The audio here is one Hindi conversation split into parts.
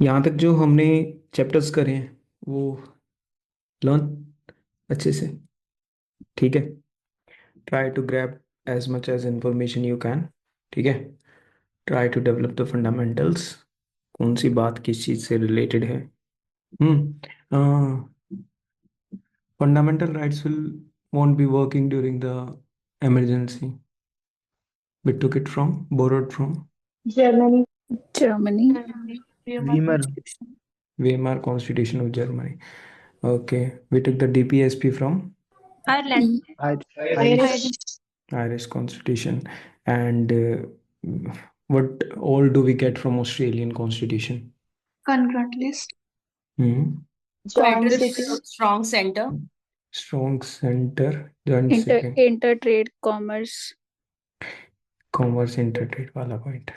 यहाँ तक जो हमने चैप्टर्स करे हैं वो लर्न अच्छे से, ठीक है। Try to grab as much as information you can, ठीक है। Try to develop the fundamentals, कौन सी बात किस चीज़ से रिलेटेड है। Fundamental rights will won't be working during the emergency. We took it from, borrowed from Germany. Germany. Weimar. Weimar Constitution of Germany. Okay, we took the DPSP from Ireland. Irish. Irish Constitution. And what all do we get from Australian Constitution? Concurrent list. Hmm. Joint city. Strong center. Strong center, joint city, Intertrade commerce. commerce intertrade वाला point,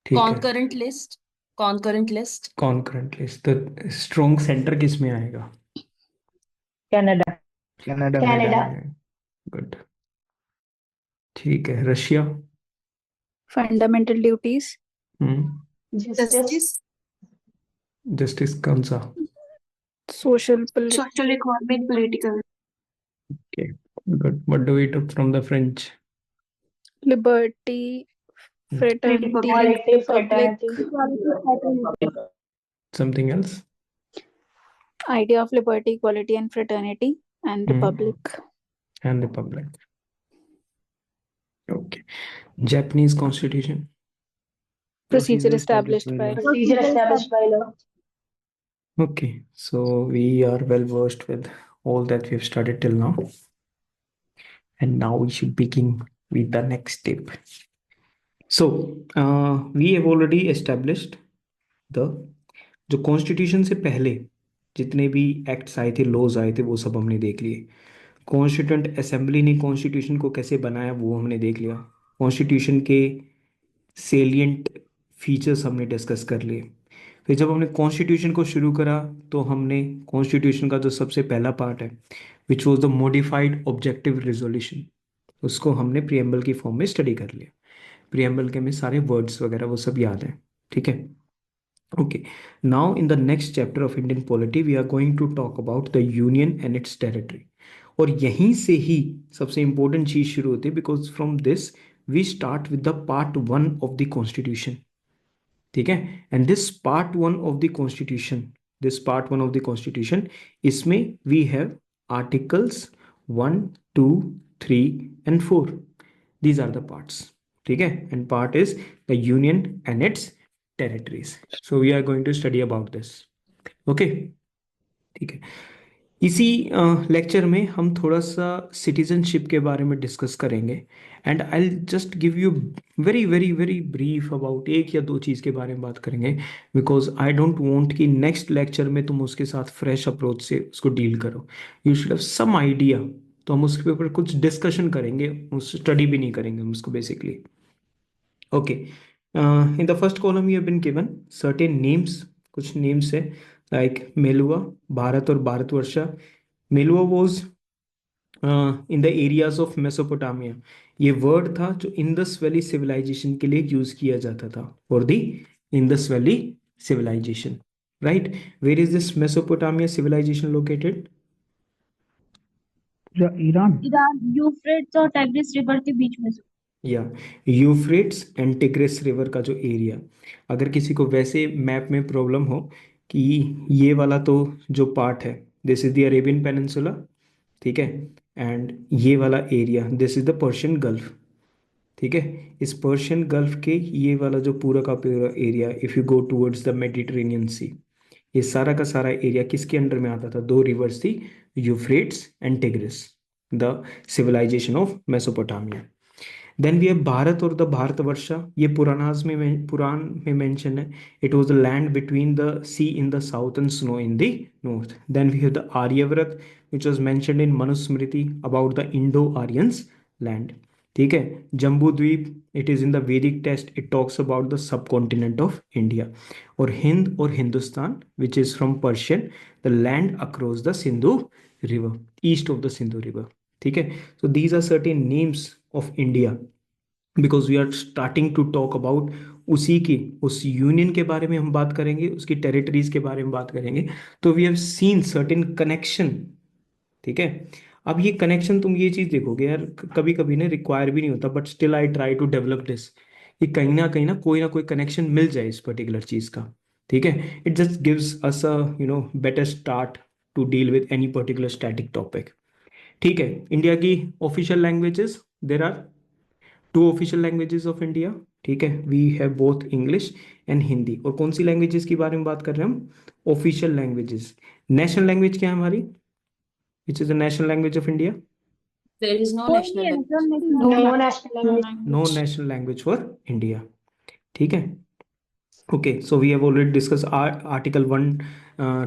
ठीक है। Concurrent list. Concurrent list. Concurrent list, तो strong center किस में आएगा? Canada. Canada. Canada. गुड, ठीक है। Russia? Fundamental duties. Justice. Justice कौन सा? Social Social, economic, political. Okay, good. What do we took from the French? liberty, fraternity, Equality, republic. fraternity. Something else? Idea of liberty, equality, and fraternity, and republic. And republic. Okay. Japanese Constitution? Procedure established by. Procedure established by law. Okay, so we are well versed with all that we've studied till now. And now we should begin with the next step. So, we have already established the जो कॉन्स्टिट्यूशन से पहले जितने भी एक्ट्स आए थे, लॉज आए थे, वो सब हमने देख लिए। कॉन्स्टिट्यूंट असेंबली ने कॉन्स्टिट्यूशन को कैसे बनाया वो हमने देख लिया। कॉन्स्टिट्यूशन के सेलिएंट फीचर्स हमने डिस्कस कर लिए। फिर जब हमने कॉन्स्टिट्यूशन को शुरू करा तो हमने कॉन्स्टिट्यूशन का जो सबसे पहला पार्ट है which was the modified objective resolution, उसको हमने प्रियम्बल की फॉर्म में स्टडी कर लिया। प्रियम्बल के में सारे वर्ड्स वगैरह वो सब याद हैं, ठीक है। Okay, now in the next chapter of Indian polity we are going to talk about the union and its territory. और यहीं से ही सबसे important चीज शुरू होती है, because from this we start with the part 1 of the constitution, ठीक है। and this part 1 of the constitution, इसमें we have articles 1, 2, 3 and 4. These are the parts, ठीक है। and part is the union and its territories. So we are going to study about this. Okay, ठीक है। इसी लेक्चर में हम थोड़ा सा सिटीजनशिप के बारे में डिस्कस करेंगे and I just give you very very very brief about, एक या दो चीज़ के बारे में बात करेंगे, बिकॉज आई डोंट वांट कि नेक्स्ट लेक्चर में तुम उसके साथ फ्रेश अप्रोच से उसको डील करो। You should have some idea, तो हम उसके ऊपर कुछ डिस्कशन करेंगे, उस स्टडी भी नहीं करेंगे हम उसको basically. Okay, in the first column you have been given certain names, कुछ names है like मेलुआ, भारत और Bharatvarsha. Meluhha was in the areas of Mesopotamia। ये वर्ड था जो इंडस वैली सिविलाइजेशन के लिए यूज किया जाता था, for the Indus valley civilisation, right. Where is this Mesopotamia civilisation located? Iran. Euphrates और टाइग्रिस रिवर के बीच में। या यूफ्रेट्स एंड टिग्रिस रिवर का जो एरिया, अगर किसी को वैसे मैप में प्रॉब्लम हो कि ये वाला तो जो पार्ट है this is the Arabian peninsula, ठीक है, एंड ये वाला area this is the Persian gulf, ठीक है। इस पर्शियन गल्फ के ये वाला जो पूरा का पूरा area, if you go towards the Mediterranean sea, ये सारा का सारा एरिया किसके अंडर में आता था? दो रिवर्स थी, Euphrates and Tigris, the civilisation of Mesopotamia. Then we have Bharat और द भारतवर्षा, ये पुराण में मेंशन है। It was the land between the sea in the south and snow in the north. Then we have the Aryavarta which was mentioned in Manusmriti about the Indo Aryans land, ठीक है। Jambu Dwip, it is in the Vedic text, it talks about the subcontinent of India. और हिंद और Hindustan which is from Persian, the land across the Sindhu river, east of the Sindhu river, ठीक है। So these are certain names of India because we are starting to talk about उसी की उस यूनियन के बारे में हम बात करेंगे, उसकी टेरिटरीज के बारे में बात करेंगे, तो we have seen certain connection. ठीक है, अब ये कनेक्शन तुम ये चीज देखोगे यार, कभी कभी ना रिक्वायर भी नहीं होता, but still I try to develop this, कि कहीं ना कोई कनेक्शन मिल जाए इस पर्टिकुलर चीज का। ठीक है, it just gives us a better start to deal with any particular static topic. ठीक है, इंडिया की official languages, there are two official languages of India. ठीक है, we have both English and Hindi. और कौन सी लैंग्वेजेस की बारे में बात कर रहे हैं हम? Official languages. नेशनल लैंग्वेज क्या है हमारी? Which is the national language of India? There is no कोई national नहीं है, language. no national language. No national language for India. ठीक है, okay, so we have already discuss article 1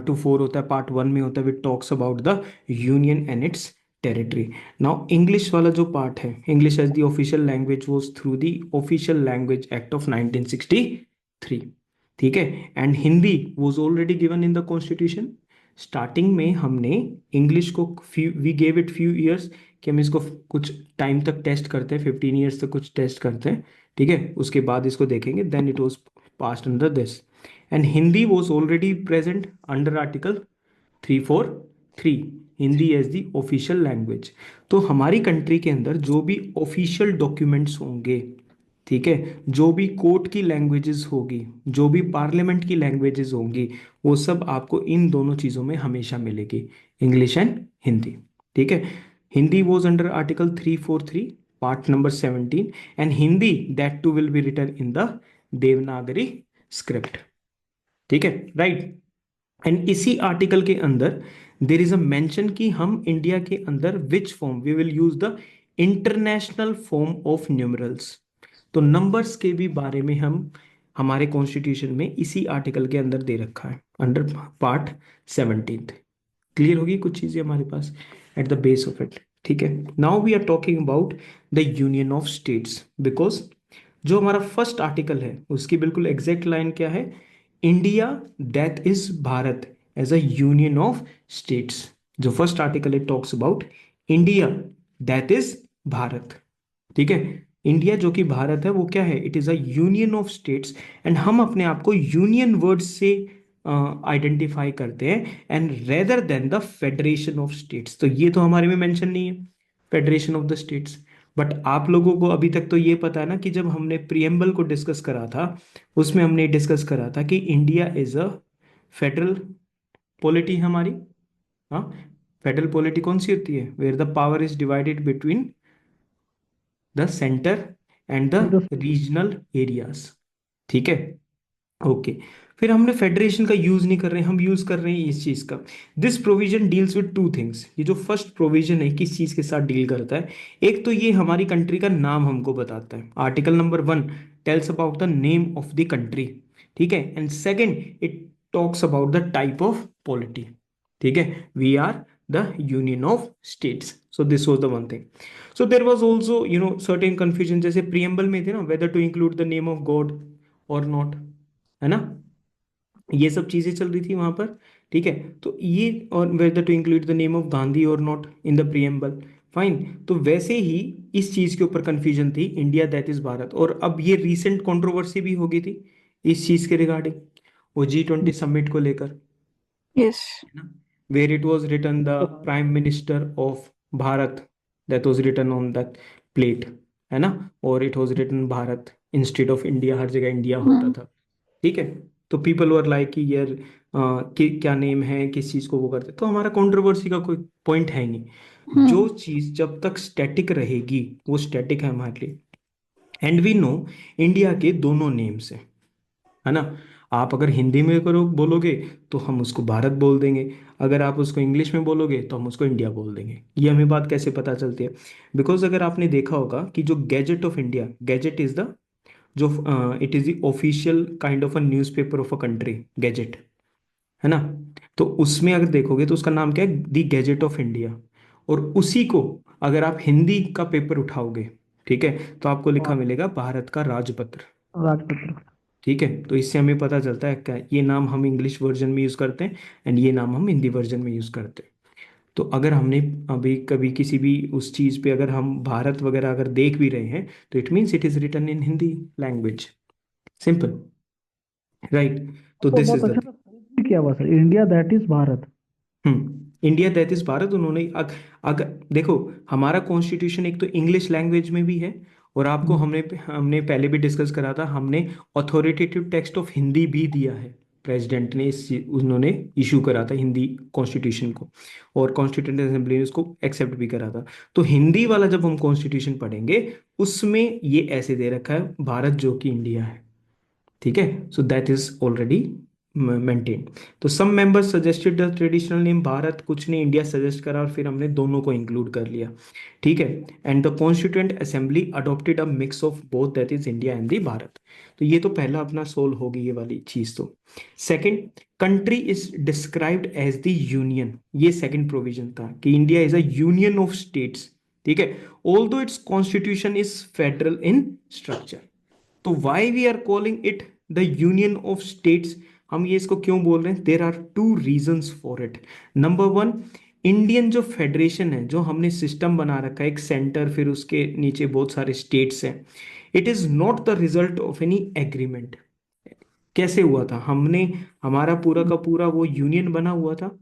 to 4 होता है, पार्ट 1 में होता है, which talks about the union and its territory. Now English वाला जो पार्ट है, English as the official language was through the official language act of 1963। ठीक है, and Hindi was already given in the constitution. Starting में हमने इंग्लिश को we gave it few years, कि हम इसको कुछ टाइम तक टेस्ट करते हैं, 15 ईयर्स तक कुछ टेस्ट करते हैं। ठीक है, उसके बाद इसको देखेंगे, then it was passed under this, and Hindi was already present under article 343, Hindi as the official language. तो हमारी कंट्री के अंदर जो भी ऑफिशियल डॉक्यूमेंट्स होंगे, ठीक है, जो भी कोर्ट की लैंग्वेजेस होगी, जो भी पार्लियामेंट की लैंग्वेजेस होंगी, वो सब आपको इन दोनों चीज़ों में हमेशा मिलेगी, इंग्लिश एंड हिंदी। ठीक है, Hindi was under article 343 part number 17, and Hindi that too will be written in the Devanagari script. ठीक है, राइट। एंड इसी आर्टिकल के अंदर देर इज अ मेंशन कि हम इंडिया के अंदर which form we will use the international form of numerals. तो नंबर्स के भी बारे में हम हमारे कॉन्स्टिट्यूशन में इसी आर्टिकल के अंदर दे रखा है, अंडर पार्ट 17। क्लियर होगी कुछ चीजें हमारे पास at the base of it. ठीक है, now we are talking about the union of states, because जो हमारा फर्स्ट आर्टिकल है उसकी बिल्कुल एग्जैक्ट लाइन क्या है? India that is Bharat as a union of states. जो फर्स्ट आर्टिकल है talks about India that is Bharat. ठीक है, इंडिया जो कि भारत है वो क्या है? It is a union of states, and हम अपने आप को यूनियन वर्ड से आइडेंटिफाई करते हैं, and rather than the federation of states. तो ये तो हमारे में मेंशन नहीं है, federation of the states. But आप लोगों को अभी तक तो ये पता है ना कि जब हमने प्रियम्बल को डिस्कस करा था, उसमें हमने डिस्कस करा था कि India is a federal polity हमारी। हाँ, फेडरल पॉलिटी कौन सी होती है? Where the power is divided between the centre and the regional areas. ठीक है, ओके। फिर हमने फेडरेशन का यूज नहीं कर रहे हैं, हम यूज कर रहे हैं इस चीज का। This provision deals with two things. ये जो फर्स्ट प्रोविजन है किस चीज के साथ डील करता है? एक तो ये हमारी कंट्री का नाम हमको बताता है, article number 1 tells about the name of the country. ठीक है, and second it talks about the type of polity. ठीक है, we are the union of states. So this was the one thing. So there was also certain confusion, जैसे प्रियम्बल में थे ना, whether to include the name of God और नॉट, है ना, ये सब चीजें चल रही थी वहां पर। ठीक है, तो ये, और whether to include the name of Gandhi और not in the preamble, fine. तो वैसे ही इस चीज के ऊपर कंफ्यूजन थी, इंडिया दैट इज भारत। और अब ये रीसेंट कंट्रोवर्सी भी हो गई थी इस चीज के रिगार्डिंग, वो G20 समिट को लेकर, Yes. है ना, where it was written the prime minister of Bharat, that was written on that plate, है ना, और it was written Bharat instead of India, हर जगह इंडिया होता था। ठीक है, तो पीपल वर लाइक कि यार कि क्या नेम है, किस चीज को वो करते, तो हमारा कंट्रोवर्सी का कोई पॉइंट है ही नहीं। जो चीज जब तक स्टैटिक रहेगी वो स्टैटिक है हमारे लिए। एंड वी नो इंडिया के दोनों नेम्स है ना। आप अगर हिंदी में करो बोलोगे तो हम उसको भारत बोल देंगे, अगर आप उसको इंग्लिश में बोलोगे तो हम उसको इंडिया बोल देंगे। ये हमें बात कैसे पता चलती है? बिकॉज अगर आपने देखा होगा कि जो gazette of India, gazette is the जो it is the official kind of a newspaper of a country, gazette, है ना। तो उसमें अगर देखोगे तो उसका नाम क्या है? The gadget of India. और उसी को अगर आप हिंदी का पेपर उठाओगे, ठीक है, तो आपको लिखा मिलेगा भारत का राजपत्र। राजपत्र। ठीक है, तो इससे हमें पता चलता है क्या ये नाम हम इंग्लिश वर्जन में यूज करते हैं एंड ये नाम हम हिंदी वर्जन में यूज करते हैं। तो अगर हमने अभी कभी किसी भी उस चीज पे अगर हम भारत वगैरह अगर देख भी रहे हैं, तो it means it is written in Hindi language. Simple, right? तो तो दिस बहुत इज द अच्छा क्या हुआ sir, India that is Bharat. India that is Bharat. उन्होंने अगर देखो, हमारा कॉन्स्टिट्यूशन एक तो इंग्लिश लैंग्वेज में भी है, और आपको हमने हमने पहले भी डिस्कस करा था, हमने अथॉरिटेटिव टेक्स्ट ऑफ हिंदी भी दिया है। प्रेसिडेंट ने उन्होंने इशू करा था हिंदी कॉन्स्टिट्यूशन को, और कॉन्स्टिट्यूंट असेंबली ने उसको एक्सेप्ट भी करा था। तो हिंदी वाला जब हम कॉन्स्टिट्यूशन पढ़ेंगे, उसमें ये ऐसे दे रखा है, भारत जो कि इंडिया है। ठीक है, so that is already maintain. तो some members suggested the traditional name Bharat, कुछ ने इंडिया सजेस्ट करा, और फिर हमने दोनों को इंक्लूड कर लिया। ठीक है, and the constituent assembly adopted a mix of both, that is India and the Bharat. तो ये तो पहला अपना सोल्व होगी ये वाली चीज। तो second, country is described as the union. ये सेकंड प्रोविजन था कि India is a union of states. ठीक है, although its constitution is federal in structure. तो why we are calling it the union of states, हम ये इसको क्यों बोल रहे हैं? There are two reasons for it. Number one, Indian जो फेडरेशन है, जो हमने सिस्टम बना रखा है, एक सेंटर, फिर उसके नीचे बहुत सारे स्टेट्स हैं, it is not the result of any agreement. कैसे हुआ था? हमने, हमारा पूरा का पूरा वो यूनियन बना हुआ था।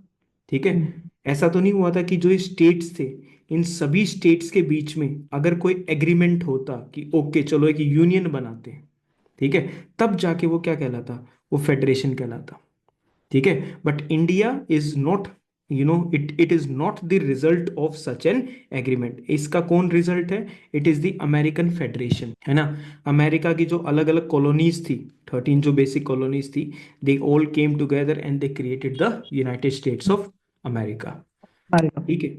ठीक है, ऐसा तो नहीं हुआ था कि जो स्टेट्स थे, इन सभी स्टेट्स के बीच में अगर कोई एग्रीमेंट होता कि ओके चलो एक यूनियन बनाते हैं, ठीक है, तब जाके वो क्या कहलाता? वो फेडरेशन कहलाता। ठीक है, but India is not, it is not the result of such an agreement. इसका कौन रिजल्ट है? It is the American federation, है ना। अमेरिका की जो अलग अलग कॉलोनीज थी, 13 जो बेसिक कॉलोनीज थी, they all came together and they created the United States of America. ठीक है,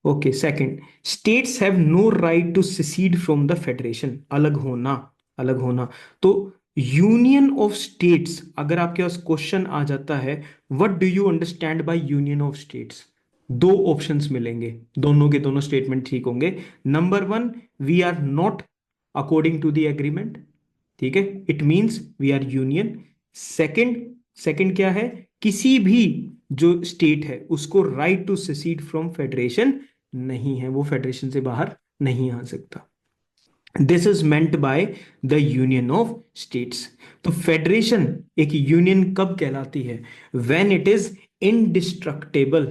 okay. Second, states have no right to secede from the federation. अलग होना, अलग होना। तो यूनियन ऑफ स्टेट्स, अगर आपके पास क्वेश्चन आ जाता है what do you understand by union of states, दो ऑप्शंस मिलेंगे, दोनों के दोनों स्टेटमेंट ठीक होंगे। Number one, we are not according to the agreement. ठीक है, it means we are union. Second, second क्या है? किसी भी जो स्टेट है उसको right to secede from federation नहीं है, वो फेडरेशन से बाहर नहीं आ सकता। This is meant by the union of states. तो फेडरेशन एक यूनियन कब कहलाती है? When it is indestructible,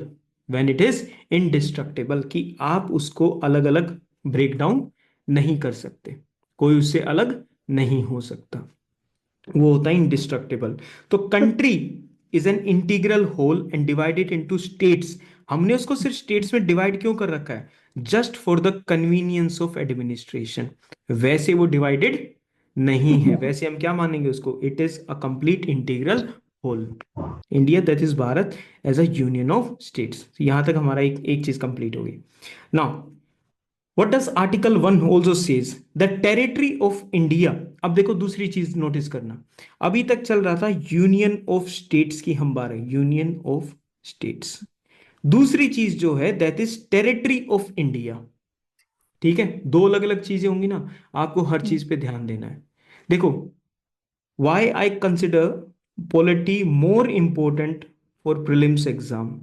when it is indestructible, कि आप उसको अलग अलग ब्रेक डाउन नहीं कर सकते, कोई उससे अलग नहीं हो सकता, वो होता है इंडिस्ट्रक्टेबल। तो country is an integral whole and divided into states. हमने उसको सिर्फ स्टेट्स में डिवाइड क्यों कर रखा है? Just for the convenience of administration. वैसे वो डिवाइडेड नहीं है, वैसे हम क्या मानेंगे उसको? It is a complete integral whole. India that is Bharat as a union of states. यहां तक हमारा एक चीज कंप्लीट होगी। Now What does Article 1 also says? The territory of India. अब देखो दूसरी चीज नोटिस करना, अभी तक चल रहा था यूनियन ऑफ स्टेट्स की हम बात है, यूनियन ऑफ स्टेट्स। दूसरी चीज जो है that is territory of India. ठीक है, दो अलग अलग चीजें होंगी ना, आपको हर चीज पे ध्यान देना है। देखो, why I consider polity more important for prelims exam?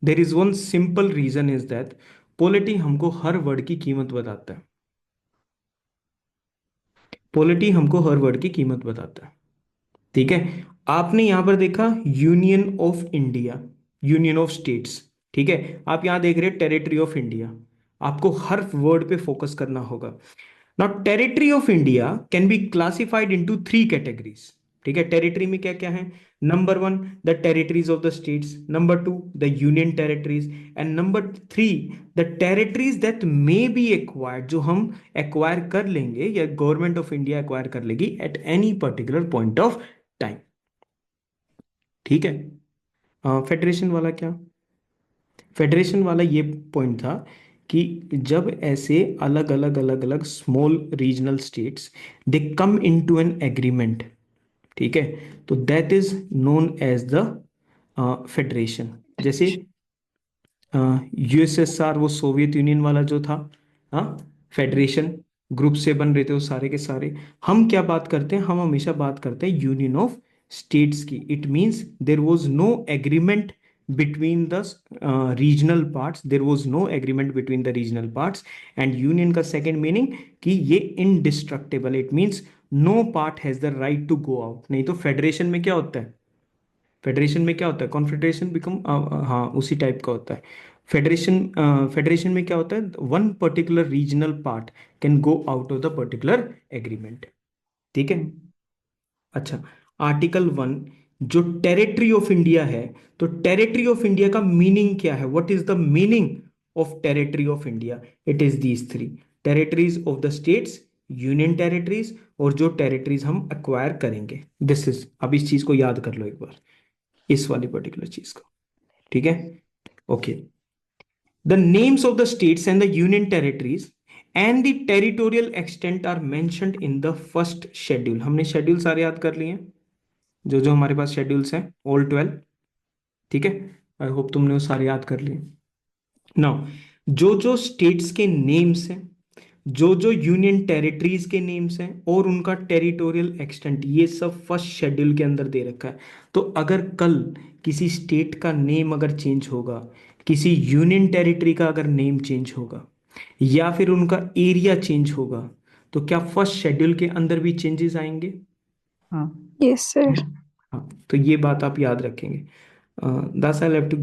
There is one simple reason is that polity हमको हर वर्ड की कीमत बताता है। पॉलिटी हमको हर वर्ड की कीमत बताता है। ठीक है, आपने यहां पर देखा union of India, union of states. ठीक है, आप यहां देख रहे हैं टेरिटरी ऑफ इंडिया। आपको हर वर्ड पे फोकस करना होगा। Now territory of India can be classified into 3 categories. ठीक है, टेरिटरी में क्या क्या है? Number one, the territories of the states. Number two, the union territories. And number three, the territories that may be acquired, जो हम एक्वायर कर लेंगे या गवर्नमेंट ऑफ इंडिया एक्वायर कर लेगी at any particular point of time. ठीक है, फेडरेशन वाला क्या? फेडरेशन वाला ये पॉइंट था कि जब ऐसे अलग अलग अलग अलग small regional states they come into an agreement, ठीक है, तो that is known as the federation. जैसे यूएसएसआर, वो सोवियत यूनियन वाला जो था, हाँ, फेडरेशन ग्रुप से बन रहे थे वो सारे के सारे। हम क्या बात करते हैं? हम हमेशा बात करते हैं यूनियन ऑफ स्टेट्स की। It means there was no agreement between the regional parts, there was no agreement between the regional parts। and union का second meaning कि ये indestructible, it means no part has the right to go out. नहीं तो फेडरेशन में क्या होता है, फेडरेशन में क्या होता है, कॉन्फेडरेशन बिकम, हाँ उसी टाइप का होता है। फेडरेशन में क्या होता है, one particular regional part can go out of the particular agreement. ठीक है। अच्छा, आर्टिकल 1, जो टेरिटरी ऑफ इंडिया है, तो टेरिटरी ऑफ इंडिया का मीनिंग क्या है, what is the meaning of territory of India? It is these three: territories of the states, union territories, और जो टेरिटरीज हम एक्वायर करेंगे। दिस इज, अब इस चीज को याद कर लो एक बार, इस वाली पर्टिकुलर चीज को। ठीक है, okay. The names of the states and the union territories and the territorial extent are mentioned in the first schedule. हमने शेड्यूल सारे याद कर लिए हैं, जो जो हमारे पास शेड्यूल्स हैं, ऑल 12। ठीक है, आई होप तुमने वो सारे याद कर लिए। नाउ, जो जो स्टेट्स के नेम्स हैं, जो जो यूनियन टेरिटरीज के नेम्स हैं और उनका टेरिटोरियल एक्सटेंट, ये सब फर्स्ट शेड्यूल के अंदर दे रखा है। तो अगर कल किसी स्टेट का नेम अगर चेंज होगा, किसी यूनियन टेरिटरी का अगर नेम चेंज होगा, या फिर उनका एरिया चेंज होगा, तो क्या फर्स्ट शेड्यूल के अंदर भी चेंजेस आएंगे? हाँ। Yes, sir. हाँ, तो ये बात आप याद रखेंगे। Thus I have to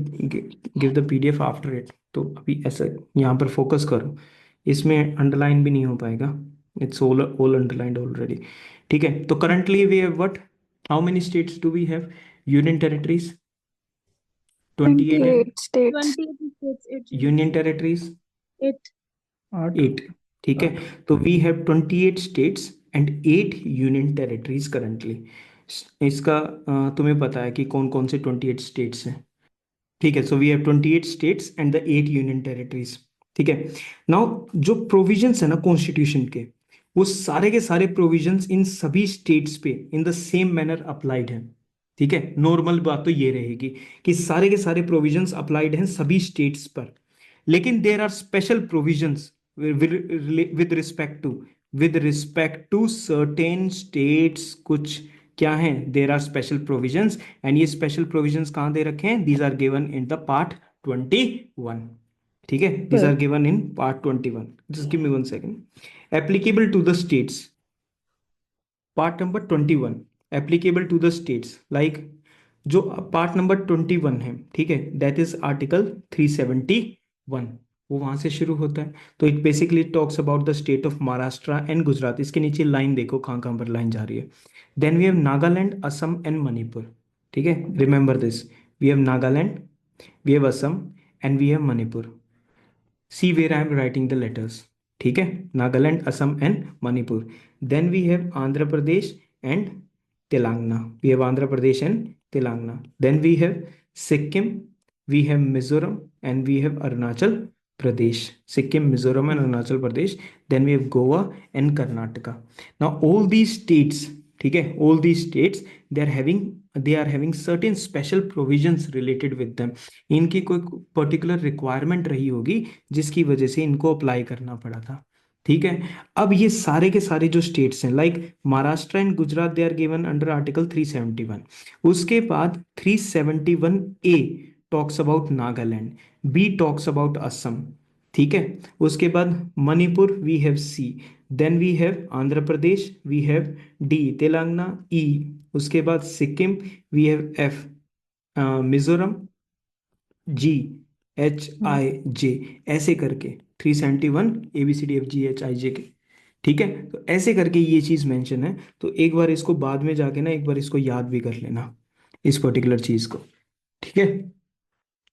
give the PDF after it. तो अभी ऐसा यहाँ पर फोकस करो, इसमें अंडरलाइन भी नहीं हो पाएगा, it's all all underlined already. ठीक है, तो currently we have what, how many states do we have, union territories 28 है, 28 states. 28 states, 8 union territories 8 8 8। ठीक है, तो we have 28 states and 8 union territories currently. इसका तुम्हें पता है कि कौन कौन से 28 स्टेट्स हैं? ठीक है, so we have 28 states and the 8 union territories. ठीक है, नाउ जो प्रोविजंस है ना कॉन्स्टिट्यूशन के, वो सारे के सारे प्रोविजंस इन सभी स्टेट्स पे in the same manner applied हैं। ठीक है, नॉर्मल बात तो ये रहेगी कि सारे के सारे प्रोविजंस अप्लाइड हैं सभी स्टेट्स पर, लेकिन there are special provisions with respect to certain states. कुछ क्या हैं, there are special provisions, and ये स्पेशल प्रोविजंस कहाँ दे रखे हैं, these are given in the part 21। ठीक है, these are given in part 21। Just give me 1 second. Applicable to the states, part number 21, applicable to the states, like जो पार्ट नंबर 21 है, ठीक है, दैट इज आर्टिकल 371, वो वहां से शुरू होता है। तो it basically talks about the state of Maharashtra and Gujarat. इसके नीचे लाइन देखो कहाँ कहाँ पर लाइन जा रही है। Then we have Nagaland, Assam and Manipur. ठीक है, remember this, we have Nagaland, we have Assam and we have Manipur. See where I am writing the letters. ठीक है, Nagaland, Assam and Manipur. Then we have Andhra Pradesh and Telangana, we have Andhra Pradesh and Telangana. Then we have Sikkim, we have Mizoram, and we have Arunachal Pradesh. Sikkim, Mizoram and Arunachal Pradesh. Then we have Goa and Karnataka. Now all these states, ठीक है, all these states they are having certain special provisions related with them. इनकी कोई particular requirement रही होगी जिसकी वजह से इनको अप्लाई करना पड़ा था। ठीक है, अब ये सारे के सारे जो स्टेट्स हैं, like Maharashtra and Gujarat, they are given under article 371। उसके बाद 371A talks about Nagaland, B talks about Assam. ठीक है, उसके बाद Manipur we have C, then we have Andhra Pradesh, we have D Telangana, E, उसके बाद Sikkim we have F, Mizoram G, H I J, ऐसे करके 371 ABCDFGHIJ के। ठीक है, तो ऐसे करके ये चीज मेंशन है। तो एक बार इसको बाद में जाके ना एक बार इसको याद भी कर लेना, इस पर्टिकुलर चीज को। ठीक है,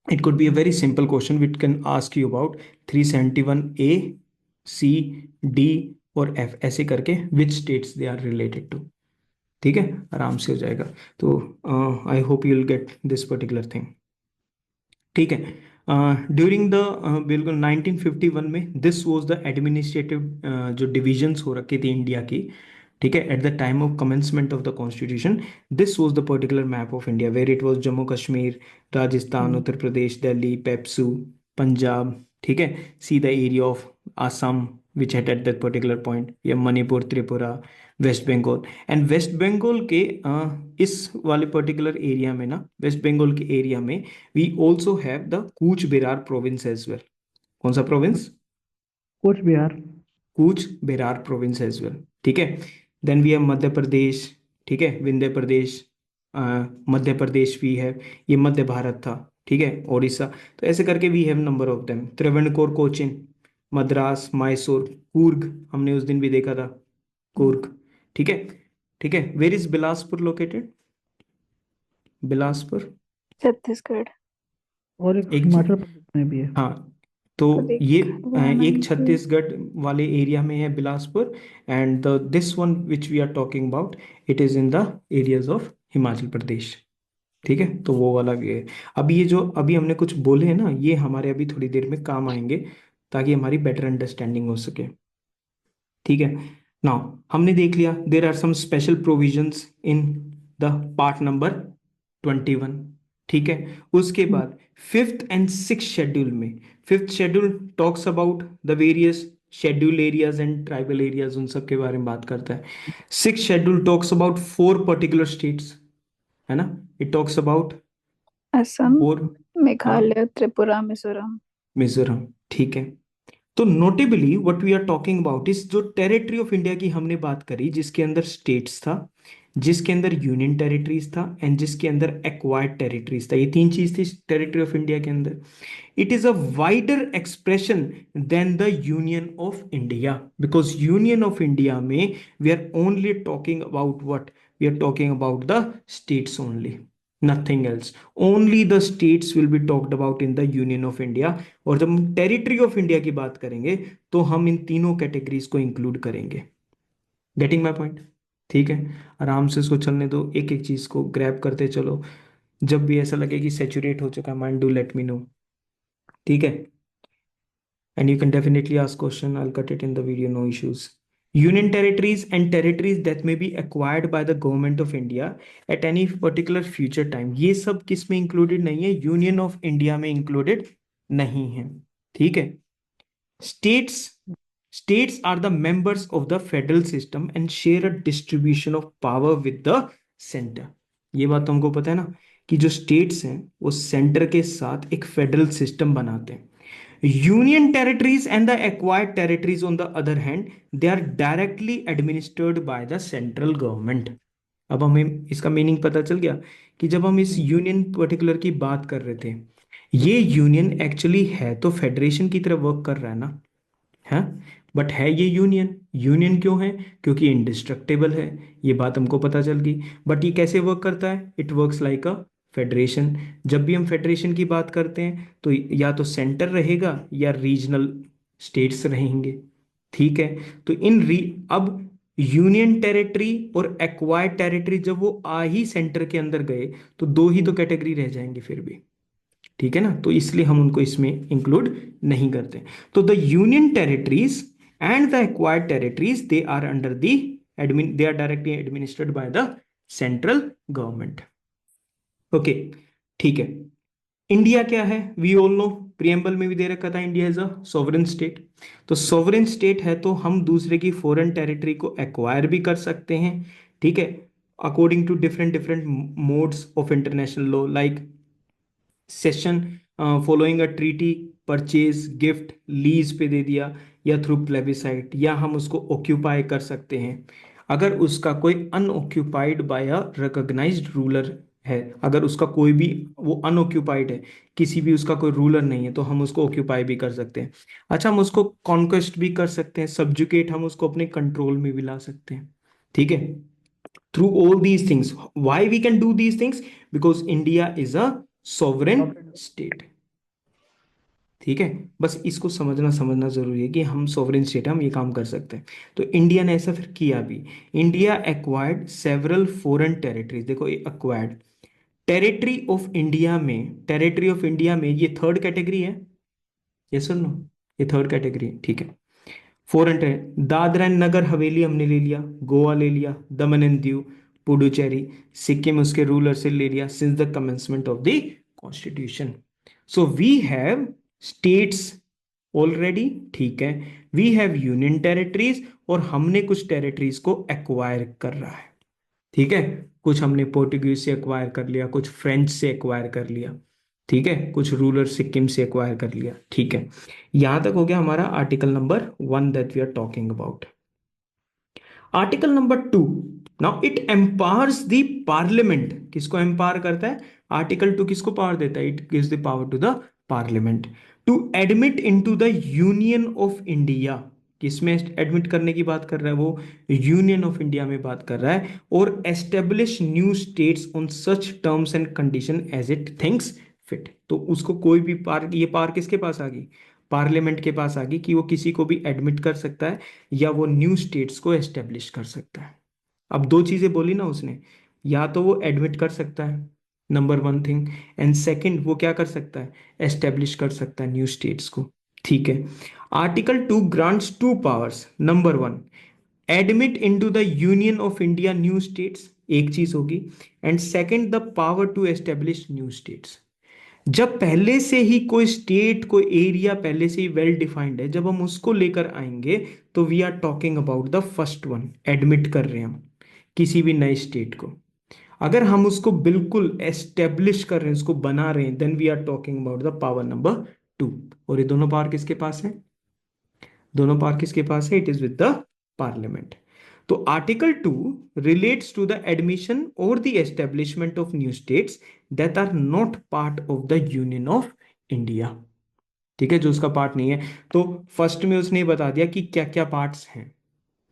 it could be a very simple question which can ask you about 371A, C, D और F, ऐसे करके which states they are related to। ठीक है, आराम से हो जाएगा। तो I hope you will get this particular thing. ठीक है, ड्यूरिंग द बिल्कुल 1951 में दिस वाज द एडमिनिस्ट्रेटिव जो डिविजन्स हो रखी थी इंडिया की। ठीक है, at the time of commencement of the constitution, this was the particular map of India where it was Jammu Kashmir, Rajasthan, Uttar Pradesh, Delhi, PEPSU, Punjab. ठीक है, see the area of Assam which had at that particular point, या Manipur, Tripura, West Bengal. And West Bengal के इस वाले पर्टिकुलर एरिया में ना, वेस्ट बंगाल के एरिया में we also have the Cooch Behar province as well. कौन सा province? Cooch Behar. Cooch Behar province as well. ठीक है, then we have Madhya Pradesh, ठीक है, विंध्य प्रदेश, मध्य प्रदेश भी है, ये मध्य भारत था, ठीक है, उड़ीसा। तो ऐसे करके we have number of them. Travancore, Cochin, Madras, Mysore, Coorg, हमने उस दिन भी देखा था, कूर्ग, ठीक है, ठीक है। Where is Bilaspur located? Bilaspur Chhattisgarh. और एक एक हिमाचल प्रदेश में भी है। हाँ, तो और एक ये हरियाणा में एक भी। छत्तीसगढ़ वाले एरिया में है Bilaspur, and the this one which we are talking about, it is in the areas of Himachal Pradesh, ठीक है। तो वो वाला भी है। अभी ये जो अभी हमने कुछ बोले हैं ना, ये हमारे अभी थोड़ी देर में काम आएंगे, ताकि हमारी बेटर अंडरस्टैंडिंग हो सके, ठीक है। नाउ हमने देख लिया there are some special provisions in the part number 21, ठीक है। उसके बाद फिफ्थ एंड सिक्स शेड्यूल में, fifth schedule talks about the various schedule areas and tribal areas, उन सब के बारे में बात करता है। Six schedule talks about 4 particular states, है ना, इट टॉक्स अबाउट असम, 4, हाँ, मेघालय, त्रिपुरा, मिजोरम। मिजोरम, ठीक है। तो notably what we are talking about इस जो टेरिटरी ऑफ इंडिया की हमने बात करी, जिसके अंदर स्टेट्स था, जिसके अंदर यूनियन टेरिटरीज था, एंड जिसके अंदर एक्वायर्ड टेरिटरीज था, ये तीन चीज थी टेरिटरी ऑफ इंडिया के अंदर। It is a wider expression than the union of India, because union of India में we are only talking about what, we are talking about the states only, nothing else. Only the states will be talked about in the Union of India. और जब हम टेरिटरी ऑफ इंडिया की बात करेंगे तो हम इन तीनों कैटेगरीज को इंक्लूड करेंगे। Getting my point? ठीक है, आराम से इसको चलने दो, एक एक चीज को ग्रैब करते चलो। जब भी ऐसा लगे कि सैचुरेट हो चुका mind, do let me know, ठीक है। And you can definitely ask question, I'll cut it in the video, no issues. Union territories and territories that may be acquired by the government of India at any particular future time, ये सब किस में included नहीं है? यूनियन ऑफ इंडिया में included नहीं है, ठीक है। States states are the members of the federal system and share a distribution of power with the center. ये बात तुमको पता है ना, कि जो स्टेट्स हैं वो सेंटर के साथ एक फेडरल सिस्टम बनाते हैं। Union territories and the acquired territories, on the other hand, they are directly administered by the central government. अब हमें इसका मीनिंग पता चल गया कि जब हम इस यूनियन पर्टिकुलर की बात कर रहे थे, ये यूनियन एक्चुअली है तो फेडरेशन की तरह वर्क कर रहा है ना, है, बट है ये यूनियन। यूनियन क्यों है? क्योंकि इंडिस्ट्रक्टेबल है, ये बात हमको पता चल गई। बट ये कैसे वर्क करता है? It works like a federation. जब भी हम फेडरेशन की बात करते हैं तो या तो सेंटर रहेगा या रीजनल स्टेट्स रहेंगे, ठीक है। तो अब यूनियन टेरिटरी और एक्वायर्ड टेरिटरी जब वो आ ही सेंटर के अंदर गए तो दो ही तो कैटेगरी रह जाएंगे फिर भी, ठीक है ना। तो इसलिए हम उनको इसमें इंक्लूड नहीं करते। तो the union territories and the acquired territories, they are under the they are directly administered by the central government, okay, ठीक है। इंडिया क्या है? वी ऑल नो, प्रियम्बल में भी दे रखा था, India is a sovereign state. तो सॉवरेन स्टेट है तो हम दूसरे की फॉरेन टेरिटरी को एक्वायर भी कर सकते हैं, ठीक है, according to different different modes of international law, like cession following a treaty, purchase, gift, lease पे दे दिया, या थ्रू प्लेबिसाइट, या हम उसको ऑक्यूपाई कर सकते हैं अगर उसका कोई unoccupied by a recognised ruler है। अगर उसका कोई भी वो अनऑक्यूपाइड है, किसी भी उसका कोई रूलर नहीं है, तो हम उसको ऑक्यूपाई भी कर सकते हैं। अच्छा, हम उसको कॉन्क्वेस्ट भी कर सकते हैं, सब्जुकेट, हम उसको अपने कंट्रोल में भी ला सकते हैं, ठीक है। Through all these things, why we can do these things? Because India is a sovereign state, ठीक है। बस इसको समझना जरूरी है कि हम सॉवरेन स्टेट, हम ये काम कर सकते हैं। तो इंडिया ने ऐसा फिर किया भी। India acquired several foreign territories, देखो ये एक्वायर्ड टेरिटरी ऑफ इंडिया में, टेरिटरी ऑफ इंडिया में ये थर्ड कैटेगरी है, ये सुन लो, ये थर्ड कैटेगरी है, ठीक है। Foreign territory, Dadra and Nagar Haveli हमने ले लिया, गोवा ले लिया, दमन एंड दीव, पुडुचेरी, सिक्किम उसके रूलर से ले लिया since the commencement of the constitution. So we have states already, ठीक है, वी हैव यूनियन टेरिटरीज, और हमने कुछ टेरिटरीज को एक्वायर कर रहा है, ठीक है। कुछ हमने पोर्टुगीज से एक्वायर कर लिया, कुछ फ्रेंच से एक्वायर कर लिया, ठीक है, कुछ रूलर सिक्किम से एक्वायर कर लिया, ठीक है। यहां तक हो गया हमारा article number 1 that we are talking about. Article number 2, now it empowers the parliament. किसको एम्पावर करता है? आर्टिकल 2 किसको पावर देता है? It gives the power to the parliament to admit into the union of India. किसमें एडमिट करने की बात कर रहा है वो? यूनियन ऑफ इंडिया में बात कर रहा है। और establish new states on such terms and condition as it thinks fit. तो उसको कोई भी पार, ये पार किसके पास आ गई? पार्लियामेंट के पास आ गई कि वो किसी को भी एडमिट कर सकता है या वो न्यू स्टेट्स को एस्टेब्लिश कर सकता है। अब दो चीजें बोली ना उसने, या तो वो एडमिट कर सकता है, number one thing, and second वो क्या कर सकता है? एस्टेब्लिश कर सकता है न्यू स्टेट्स को। ठीक है। Article 2 grants two powers. Number one, admit into the union of India new states, एक चीज होगी, and second the power to establish new states. जब पहले से ही कोई स्टेट, कोई एरिया पहले से ही वेल डिफाइंड है, जब हम उसको लेकर आएंगे तो we are talking about the first one. Admit कर रहे हैं हम किसी भी नए स्टेट को। अगर हम उसको बिल्कुल एस्टेब्लिश कर रहे हैं, उसको बना रहे हैं, then we are talking about the power number 2। और ये दोनों पावर किसके पास है? दोनों पावर किसके पास है? It is with the parliament. तो article 2 relates to the admission or the establishment of new states that are not part of the Union of India। ठीक है, जो उसका पार्ट नहीं है। तो फर्स्ट में उसने बता दिया कि क्या क्या पार्ट्स हैं।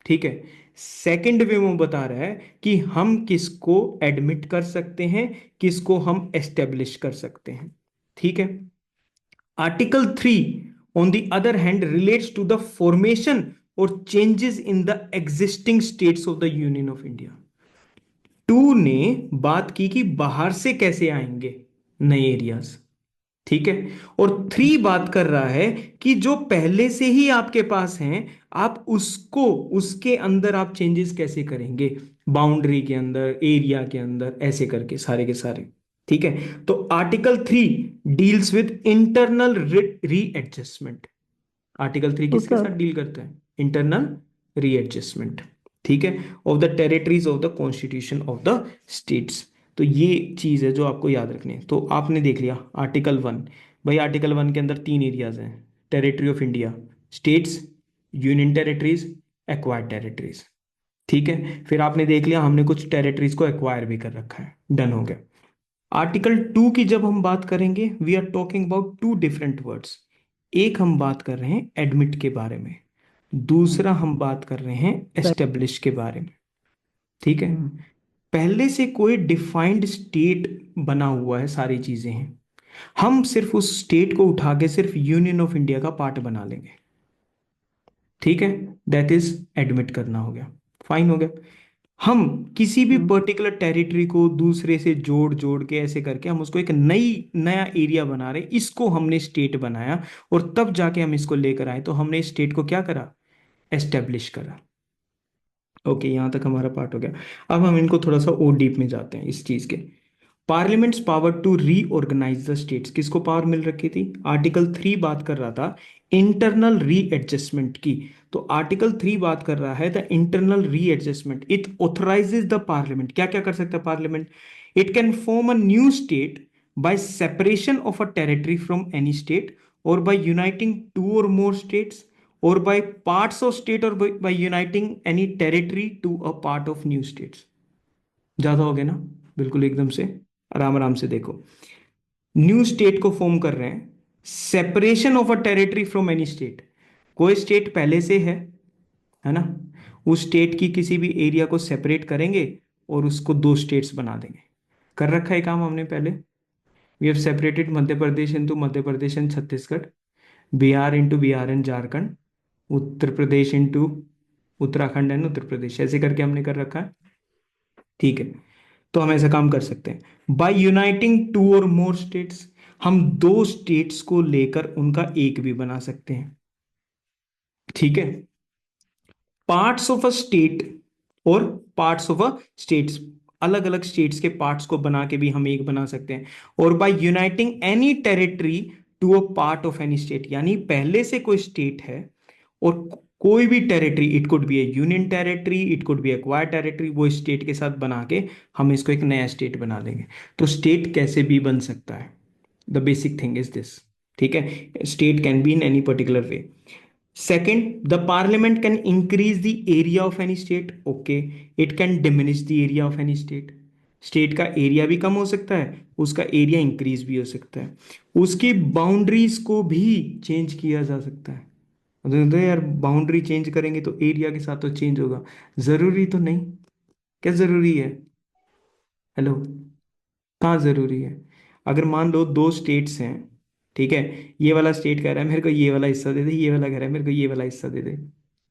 ठीक है। सेकंड में वो बता रहा है कि हम किसको एडमिट कर सकते हैं, किसको हम एस्टेब्लिश कर सकते हैं। ठीक है। Article 3 on the other hand relates to the formation or changes in the existing states of the Union of India। 2 ने बात की कि बाहर से कैसे आएंगे नए एरियाज। ठीक है। और 3 बात कर रहा है कि जो पहले से ही आपके पास हैं, आप उसको, उसके अंदर आप चेंजेस कैसे करेंगे, बाउंड्री के अंदर, एरिया के अंदर, ऐसे करके सारे के सारे। ठीक है। तो article 3 deals with internal readjustment. Article 3 तो किसके सर साथ डील करता है? Internal readjustment. ठीक है। Of the territories of the constitution of the states. तो ये चीज है जो आपको याद रखनी है। तो आपने देख लिया आर्टिकल 1। भाई आर्टिकल 1 के अंदर 3 एरियाज हैं, territory of India, states, union territories, acquired territories. ठीक है। फिर आपने देख लिया हमने कुछ टेरिटरीज को एक्वायर भी कर रखा है, डन हो गया। आर्टिकल 2 की जब हम बात करेंगे, we are talking about 2 different words. एक हम बात कर रहे हैं एडमिट के बारे में, दूसरा हम बात कर रहे हैं एस्टेब्लिश के बारे में। ठीक है। पहले से कोई डिफाइंड स्टेट बना हुआ है, सारी चीजें हैं, हम सिर्फ उस स्टेट को उठा के सिर्फ यूनियन ऑफ इंडिया का पार्ट बना लेंगे। ठीक है। दैट इज एडमिट करना हो गया, फाइन हो गया। हम किसी भी पर्टिकुलर टेरिटरी को दूसरे से जोड़ जोड़ के ऐसे करके हम उसको एक नया एरिया बना रहे हैं, इसको हमने स्टेट बनाया, और तब जाके हम इसको लेकर आए। तो हमने इस स्टेट को क्या करा? एस्टेब्लिश करा। ओके, यहां तक हमारा पार्ट हो गया। अब हम इनको थोड़ा सा और डीप में जाते हैं इस चीज के। Parliament's power to reorganise the states, किसको पावर मिल रखी थी? आर्टिकल 3 बात कर रहा था इंटरनल रीएडजस्टमेंट की। तो आर्टिकल 3 बात कर रहा है the internal readjustment. It authorises the parliament, क्या क्या कर सकता है parliament? It can form a new state by separation of a territory from any state, और बाय यूनाइटिंग 2 और more states, or by parts of state, or by uniting any territory to a part of new states। ज्यादा हो गया ना? बिल्कुल एकदम से आराम आराम से देखो। न्यू स्टेट को फॉर्म कर रहे हैं, separation of a territory from any state. कोई स्टेट पहले से है ना, उस स्टेट की किसी भी एरिया को सेपरेट करेंगे और उसको 2 स्टेट्स बना देंगे। कर रखा है काम हमने पहले। We have separated Madhya Pradesh into Madhya Pradesh and Chhattisgarh, Bihar into Bihar and Jharkhand, Uttar Pradesh into Uttarakhand and Uttar Pradesh, ऐसे करके हमने कर रखा है। ठीक है। तो हम ऐसा काम कर सकते हैं बाय यूनाइटिंग 2 और मोर स्टेट्स। हम 2 स्टेट्स को लेकर उनका एक भी बना सकते हैं। ठीक है। पार्ट्स ऑफ अ स्टेट और पार्ट्स ऑफ अ स्टेट्स, अलग अलग स्टेट्स के पार्ट्स को बना के भी हम एक बना सकते हैं। और by uniting any territory to a part of any state, यानी पहले से कोई स्टेट है और कोई भी territory, it could be a union territory, it could be acquired territory, वो स्टेट के साथ बना के हम इसको एक नया स्टेट बना देंगे। तो स्टेट कैसे भी बन सकता है, the basic thing is this. ठीक है। State can be in any particular way. Second, the parliament can increase the area of any state. Okay, it can diminish the area of any state. State का एरिया भी कम हो सकता है, उसका एरिया इंक्रीज भी हो सकता है, उसकी बाउंड्रीज को भी चेंज किया जा सकता है। तो यार बाउंड्री चेंज करेंगे तो एरिया के साथ तो चेंज होगा, जरूरी तो नहीं। क्या जरूरी है? हेलो, कहाँ जरूरी है? अगर मान लो दो स्टेट्स हैं, ठीक है, ये वाला स्टेट कह रहा है मेरे को ये वाला हिस्सा दे दे, ये वाला कह रहा है मेरे को ये वाला हिस्सा दे दे,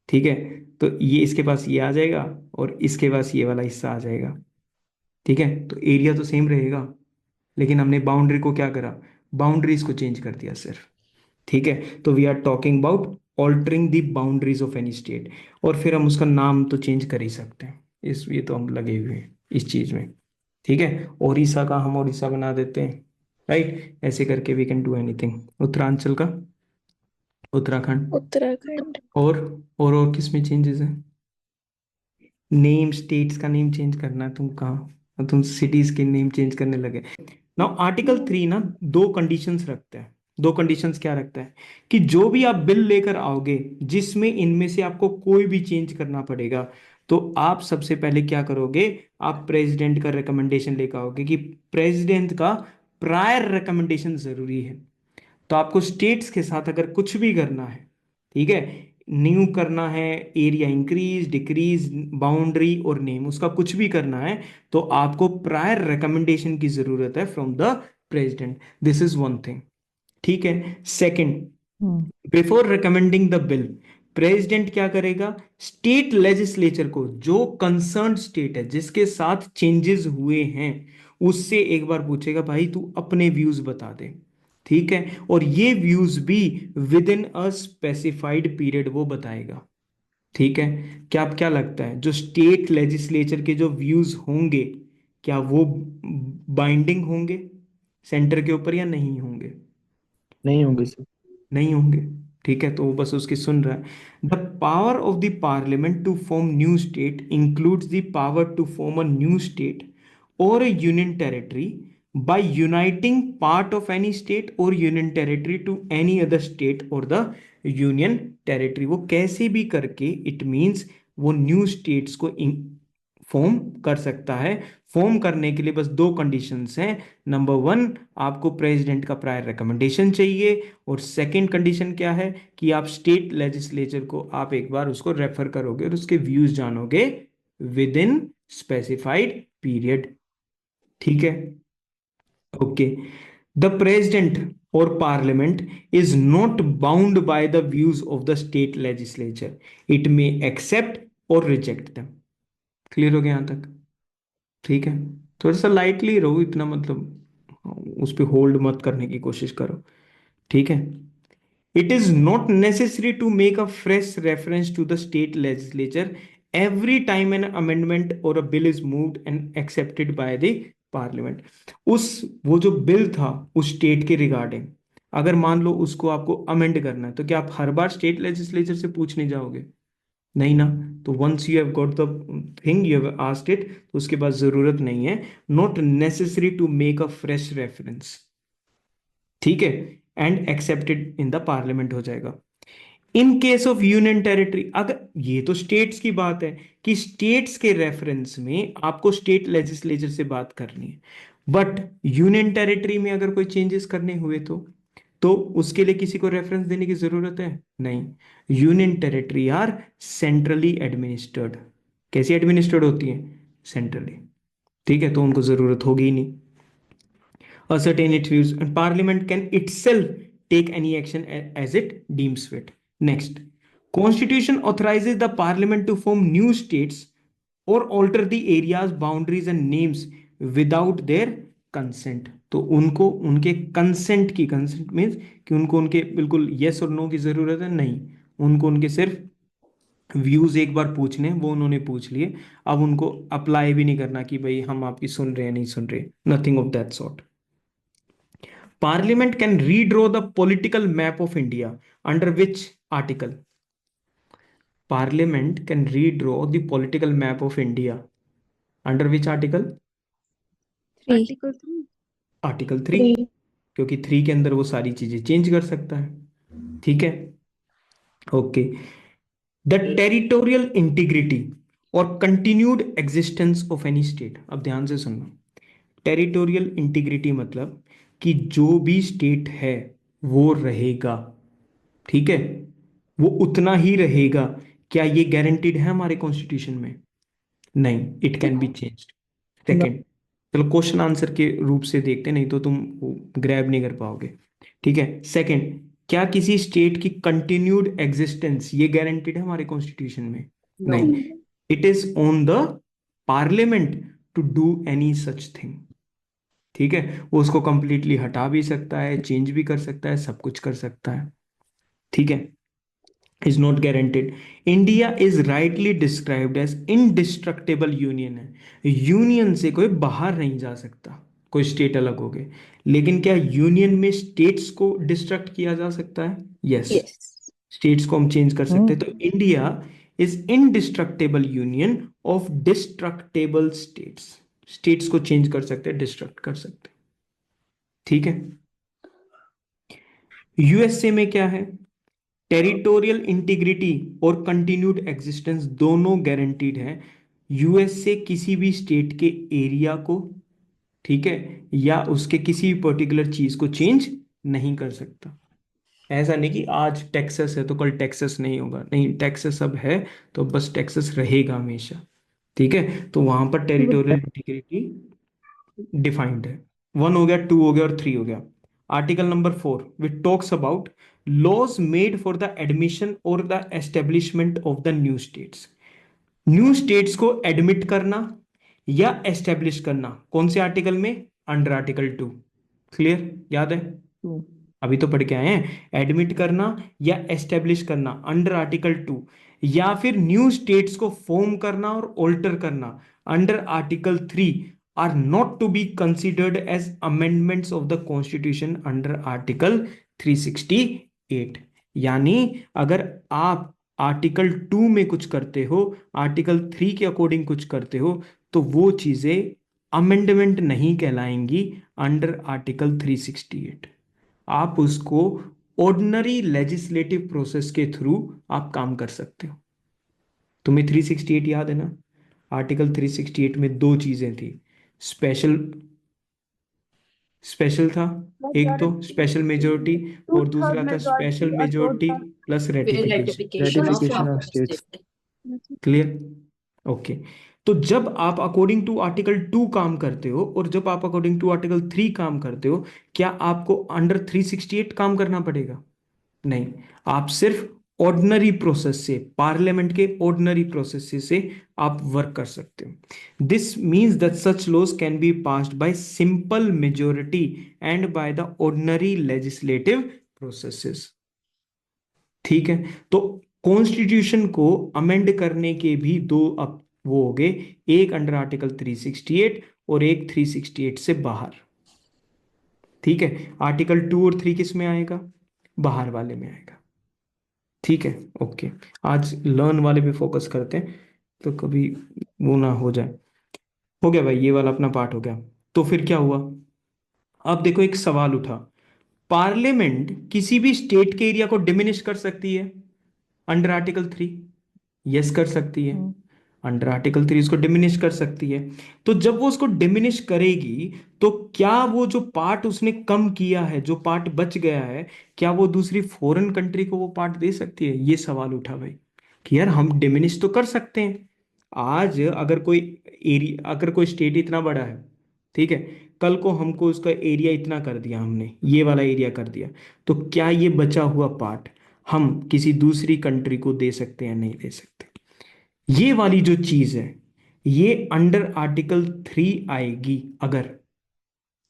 ठीक है, तो ये इसके पास ये आ जाएगा और इसके पास ये वाला हिस्सा आ जाएगा, ठीक है, तो एरिया तो सेम रहेगा, लेकिन हमने बाउंड्री को क्या करा, बाउंड्रीज को चेंज कर दिया सिर्फ, ठीक है। तो we are talking about altering the boundaries of any state, और फिर हम उसका नाम तो चेंज कर ही सकते हैं, इस ये तो हम लगे हुए हैं इस चीज में, ठीक है। ओडिशा का हम ओडिशा बना देते हैं, राइट, ऐसे करके we can do anything. Uttaranchal का उत्तराखंड, उत्तराखंड। और किस में चेंजेस है? नेम, स्टेट्स का नेम चेंज करना है, तुम कहाँ, तुम सिटीज के नेम चेंज करने लगे। नाउ आर्टिकल 3 ना दो कंडीशंस रखता है। दो कंडीशंस क्या रखता है कि जो भी आप बिल लेकर आओगे जिसमें इनमें से आपको कोई भी चेंज करना पड़ेगा, तो आप सबसे पहले क्या करोगे, आप प्रेसिडेंट का रिकमेंडेशन लेकर आओगे कि प्रेसिडेंट का प्रायर रिकमेंडेशन जरूरी है। तो आपको स्टेट्स के साथ अगर कुछ भी करना है, ठीक है, न्यू करना है, एरिया इंक्रीज डिक्रीज बाउंड्री और नेम, उसका कुछ भी करना है, तो आपको प्रायर रिकमेंडेशन की जरूरत है from the president. This is one thing, ठीक है। Second, before recommending the bill, president क्या करेगा, स्टेट लेजिस्लेचर को, जो कंसर्न स्टेट है जिसके साथ चेंजेस हुए हैं, उससे एक बार पूछेगा भाई तू अपने व्यूज बता दे, ठीक है, और ये व्यूज भी with in a specified period वो बताएगा, ठीक है। क्या लगता है जो स्टेट लेजिस्लेचर के जो व्यूज होंगे, क्या वो बाइंडिंग होंगे सेंटर के ऊपर या नहीं होंगे? नहीं होंगे सर। नहीं होंगे, ठीक है, तो वो बस उसकी सुन रहा है। The power of the parliament to form new state includes the power to form a new state और a union territory by uniting part of any state or union territory to any other state or the union territory। वो कैसे भी करके इट मींस वो न्यू स्टेट्स को फॉर्म कर सकता है। फॉर्म करने के लिए बस दो कंडीशंस हैं। नंबर वन, आपको प्रेसिडेंट का प्रायर रिकमेंडेशन चाहिए, और सेकंड कंडीशन क्या है कि आप स्टेट लेजिस्लेचर को आप एक बार उसको रेफर करोगे और उसके व्यूज जानोगे विद इन स्पेसिफाइड पीरियड, ठीक है। ओके, द प्रेसिडेंट और parliament is not bound by the views of the state legislature, it may accept और रिजेक्ट देम। क्लियर हो गया यहां तक? ठीक है, थोड़ा सा लाइटली रहो, इतना मतलब उस पर होल्ड मत करने की कोशिश करो, ठीक है। It is not necessary to make a fresh reference to the state legislature every time an amendment or a bill is moved and accepted by the parliament। उस वो जो बिल था उस स्टेट के रिगार्डिंग, अगर मान लो उसको आपको अमेंड करना है, तो क्या आप हर बार स्टेट लेजिस्लेचर से पूछने जाओगे? नहीं ना। तो once you have got the thing you have asked it, तो उसके बाद जरूरत नहीं है, not necessary to make a fresh reference, ठीक है, and accepted in the parliament हो जाएगा। In case of union territory, अगर ये तो स्टेट्स की बात है कि स्टेट्स के रेफरेंस में आपको स्टेट लेजिस्लेचर से बात करनी है, बट यूनियन टेरिटरी में अगर कोई चेंजेस करने हुए तो उसके लिए किसी को रेफरेंस देने की जरूरत है नहीं। Union territory are centrally administered. कैसी एडमिनिस्टर्ड होती है? सेंट्रली, ठीक है, तो उनको जरूरत होगी ही नहीं। Ascertain its views, and Parliament can itself take any action as it deems fit. Next, Constitution authorizes the Parliament to form new states or alter the areas, boundaries, and names without their consent। तो उनको उनके कंसेंट की, कंसेंट मीन्स कि उनको उनके बिल्कुल यस और नो की जरूरत है नहीं, उनको उनके सिर्फ व्यूज एक बार पूछने, वो उन्होंने पूछ लिए, अब उनको अप्लाई भी नहीं करना कि भाई हम आपकी सुन रहे हैं नहीं सुन रहे, nothing of that sort. Parliament can redraw the political map of India under which article? Parliament can redraw the political map of India under which article? 3। Article 3. Article 3, क्योंकि 3 के अंदर वो सारी चीजें चेंज कर सकता है, ठीक है। ओके, द टेरिटोरियल इंटीग्रिटी और continued existence of any state. अब ध्यान से सुनना, टेरिटोरियल इंटीग्रिटी मतलब कि जो भी स्टेट है वो रहेगा, ठीक है, वो उतना ही रहेगा। क्या ये गारंटीड है हमारे कॉन्स्टिट्यूशन में? नहीं, it can be changed. Second, चलो क्वेश्चन आंसर के रूप से देखते, नहीं तो तुम ग्रैब नहीं कर पाओगे। ठीक है, सेकेंड, क्या किसी स्टेट की कंटिन्यूड एग्जिस्टेंस ये गारंटीड है हमारे कॉन्स्टिट्यूशन में? No. नहीं, it is on the parliament to do any such thing. ठीक है, वो उसको कंप्लीटली हटा भी सकता है, चेंज भी कर सकता है, सब कुछ कर सकता है। ठीक है, is not guaranteed. India is rightly described as indestructible union है। यूनियन से कोई बाहर नहीं जा सकता, कोई स्टेट अलग हो गए। लेकिन क्या यूनियन में स्टेट्स को डिस्ट्रक्ट किया जा सकता है? Yes, Yes. स्टेट्स को हम चेंज कर सकते हैं। तो India is indestructible union of destructible states. States को चेंज कर सकते हैं, डिस्ट्रक्ट कर सकते हैं। ठीक है, यूएसए में क्या है? टेरिटोरियल इंटीग्रिटी और कंटिन्यूड एग्जिस्टेंस दोनों गारंटीड है। यूएसए किसी भी स्टेट के एरिया को, ठीक है, या उसके किसी भी पर्टिकुलर चीज को चेंज नहीं कर सकता। ऐसा नहीं कि आज टेक्सास है तो कल टेक्सास नहीं होगा, नहीं, टेक्सास अब है तो बस टेक्सास रहेगा हमेशा। ठीक है, तो वहां पर टेरिटोरियल इंटीग्रिटी डिफाइंड है। 1 हो गया, 2 हो गया और 3 हो गया। Article number 4 which talks about laws made for the admission और the establishment of the new states. New states को एडमिट करना या एस्टेब्लिश करना, कौन से आर्टिकल में? Under article 2। क्लियर, याद है? अभी तो पढ़ के आए हैं। एडमिट करना या एस्टेब्लिश करना अंडर आर्टिकल 2, या फिर न्यू स्टेट्स को फॉर्म करना और ऑल्टर करना under article 3 are not to be considered as amendments of the constitution under article 368। यानी अगर आप आर्टिकल 2 में कुछ करते हो, आर्टिकल 3 के अकॉर्डिंग कुछ करते हो, तो वो चीजें अमेंडमेंट नहीं कहलाएंगी अंडर आर्टिकल 368। आप उसको ऑर्डिनरी लेजिस्लेटिव प्रोसेस के थ्रू आप काम कर सकते हो। तुम्हें 368 याद है ना? आर्टिकल 368 में दो चीजें थी। स्पेशल, स्पेशल था एक तो स्पेशल मेजोरिटी, और दूसरा था special majority plus ratification. Ratification of states. Clear, okay. तो जब आप अकॉर्डिंग टू आर्टिकल 2 काम करते हो और जब आप अकॉर्डिंग टू आर्टिकल 3 काम करते हो, क्या आपको अंडर 368 काम करना पड़ेगा? नहीं, आप सिर्फ ऑर्डिनरी प्रोसेस से, पार्लियामेंट के ऑर्डिनरी प्रोसेस से आप वर्क कर सकते हो। This means that such laws can be passed by simple majority and by the ordinary legislative processes. ठीक है, तो कॉन्स्टिट्यूशन को अमेंड करने के भी दो अब वो हो गए, एक अंडर आर्टिकल 368 और एक 368 से बाहर। ठीक है, आर्टिकल 2 और 3 किस में आएगा? बाहर वाले में आएगा। ठीक है, ओके। आज लर्न वाले पे फोकस करते हैं, तो कभी वो ना हो जाए। हो गया भाई, ये वाला अपना पार्ट हो गया। तो फिर क्या हुआ? अब देखो, एक सवाल उठा, पार्लियामेंट किसी भी स्टेट के एरिया को डिमिनिश कर सकती है अंडर आर्टिकल 3? यस, कर सकती है। अंडर आर्टिकल 3 इसको डिमिनिश कर सकती है। तो जब वो उसको डिमिनिश करेगी, तो क्या वो जो पार्ट उसने कम किया है, जो पार्ट बच गया है, क्या वो दूसरी फॉरेन कंट्री को वो पार्ट दे सकती है? ये सवाल उठा भाई, कि यार हम डिमिनिश तो कर सकते हैं। आज अगर कोई एरिया, अगर कोई स्टेट इतना बड़ा है, ठीक है, कल को हमको उसका एरिया इतना कर दिया, हमने ये वाला एरिया कर दिया, तो क्या ये बचा हुआ पार्ट हम किसी दूसरी कंट्री को दे सकते हैं? नहीं दे सकते। ये वाली जो चीज है, ये अंडर आर्टिकल 3 आएगी अगर,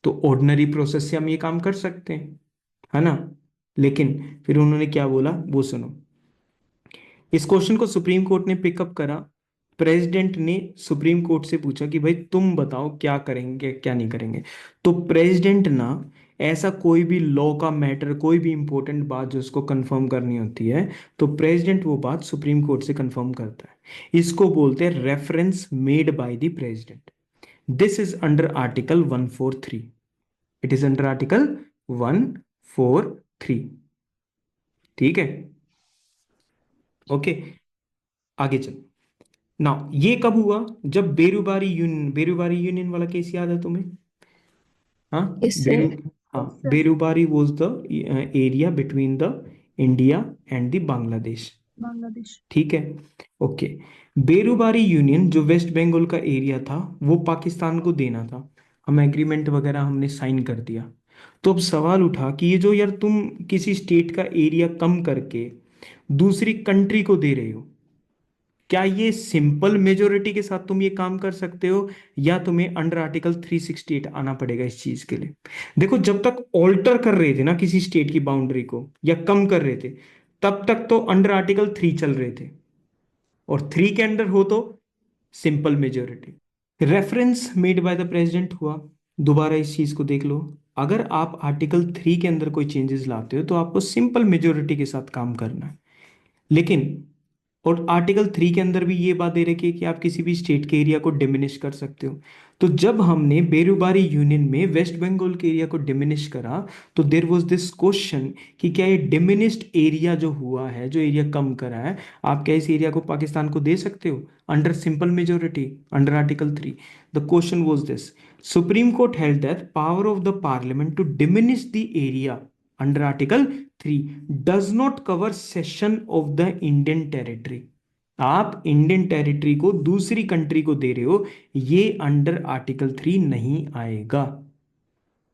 तो ऑर्डिनरी प्रोसेस से हम ये काम कर सकते हैं, है ना? लेकिन फिर उन्होंने क्या बोला वो सुनो। इस क्वेश्चन को सुप्रीम कोर्ट ने पिकअप करा। प्रेसिडेंट ने सुप्रीम कोर्ट से पूछा कि भाई तुम बताओ क्या करेंगे क्या नहीं करेंगे। तो प्रेसिडेंट ना, ऐसा कोई भी लॉ का मैटर, कोई भी इंपॉर्टेंट बात जो उसको कंफर्म करनी होती है, तो प्रेसिडेंट वो बात सुप्रीम कोर्ट से कंफर्म करता है। इसको बोलते हैं reference made by the president. This is under article 143। It is under article 143। ठीक है, ओके, आगे चल। नाउ ये कब हुआ? जब बेरुबारी यूनियन वाला केस याद है तुम्हें? हाँ, इससे हाँ, Yes, sir. Berubari was the area between the India and the Bangladesh. Bangladesh. ठीक है, ओके। बेरुबारी यूनियन जो वेस्ट बंगाल का एरिया था वो पाकिस्तान को देना था, हम एग्रीमेंट वगैरह हमने साइन कर दिया। तो अब सवाल उठा कि ये जो यार तुम किसी स्टेट का एरिया कम करके दूसरी कंट्री को दे रहे हो, क्या ये सिंपल मेजोरिटी के साथ तुम ये काम कर सकते हो, या तुम्हें अंडर आर्टिकल 368 आना पड़ेगा इस चीज के लिए? देखो, जब तक ऑल्टर कर रहे थे ना किसी स्टेट की बाउंड्री को या कम कर रहे थे, तब तक तो अंडर आर्टिकल 3 चल रहे थे, और 3 के अंडर हो तो simple majority. Reference made by the president हुआ, दोबारा इस चीज को देख लो। अगर आप आर्टिकल 3 के अंदर कोई चेंजेस लाते हो तो आपको सिंपल मेजोरिटी के साथ काम करना है। लेकिन और आर्टिकल 3 के अंदर भी ये बात दे रखी है कि आप किसी भी स्टेट के एरिया को डिमिनिश कर सकते हो। तो जब हमने बेरुबारी यूनियन में वेस्ट बंगाल के एरिया को डिमिनिश करा, तो देर वॉज दिस क्वेश्चन कि क्या ये डिमिनिश्ड एरिया जो हुआ है, जो एरिया कम करा है, आप क्या इस एरिया को पाकिस्तान को दे सकते हो under simple majority, under article 3? The question was this: supreme court held that power of the parliament to diminish the area under article 3 does not cover cession of the Indian territory. आप इंडियन टेरिटरी को दूसरी कंट्री को दे रहे हो, ये अंडर आर्टिकल 3 नहीं आएगा।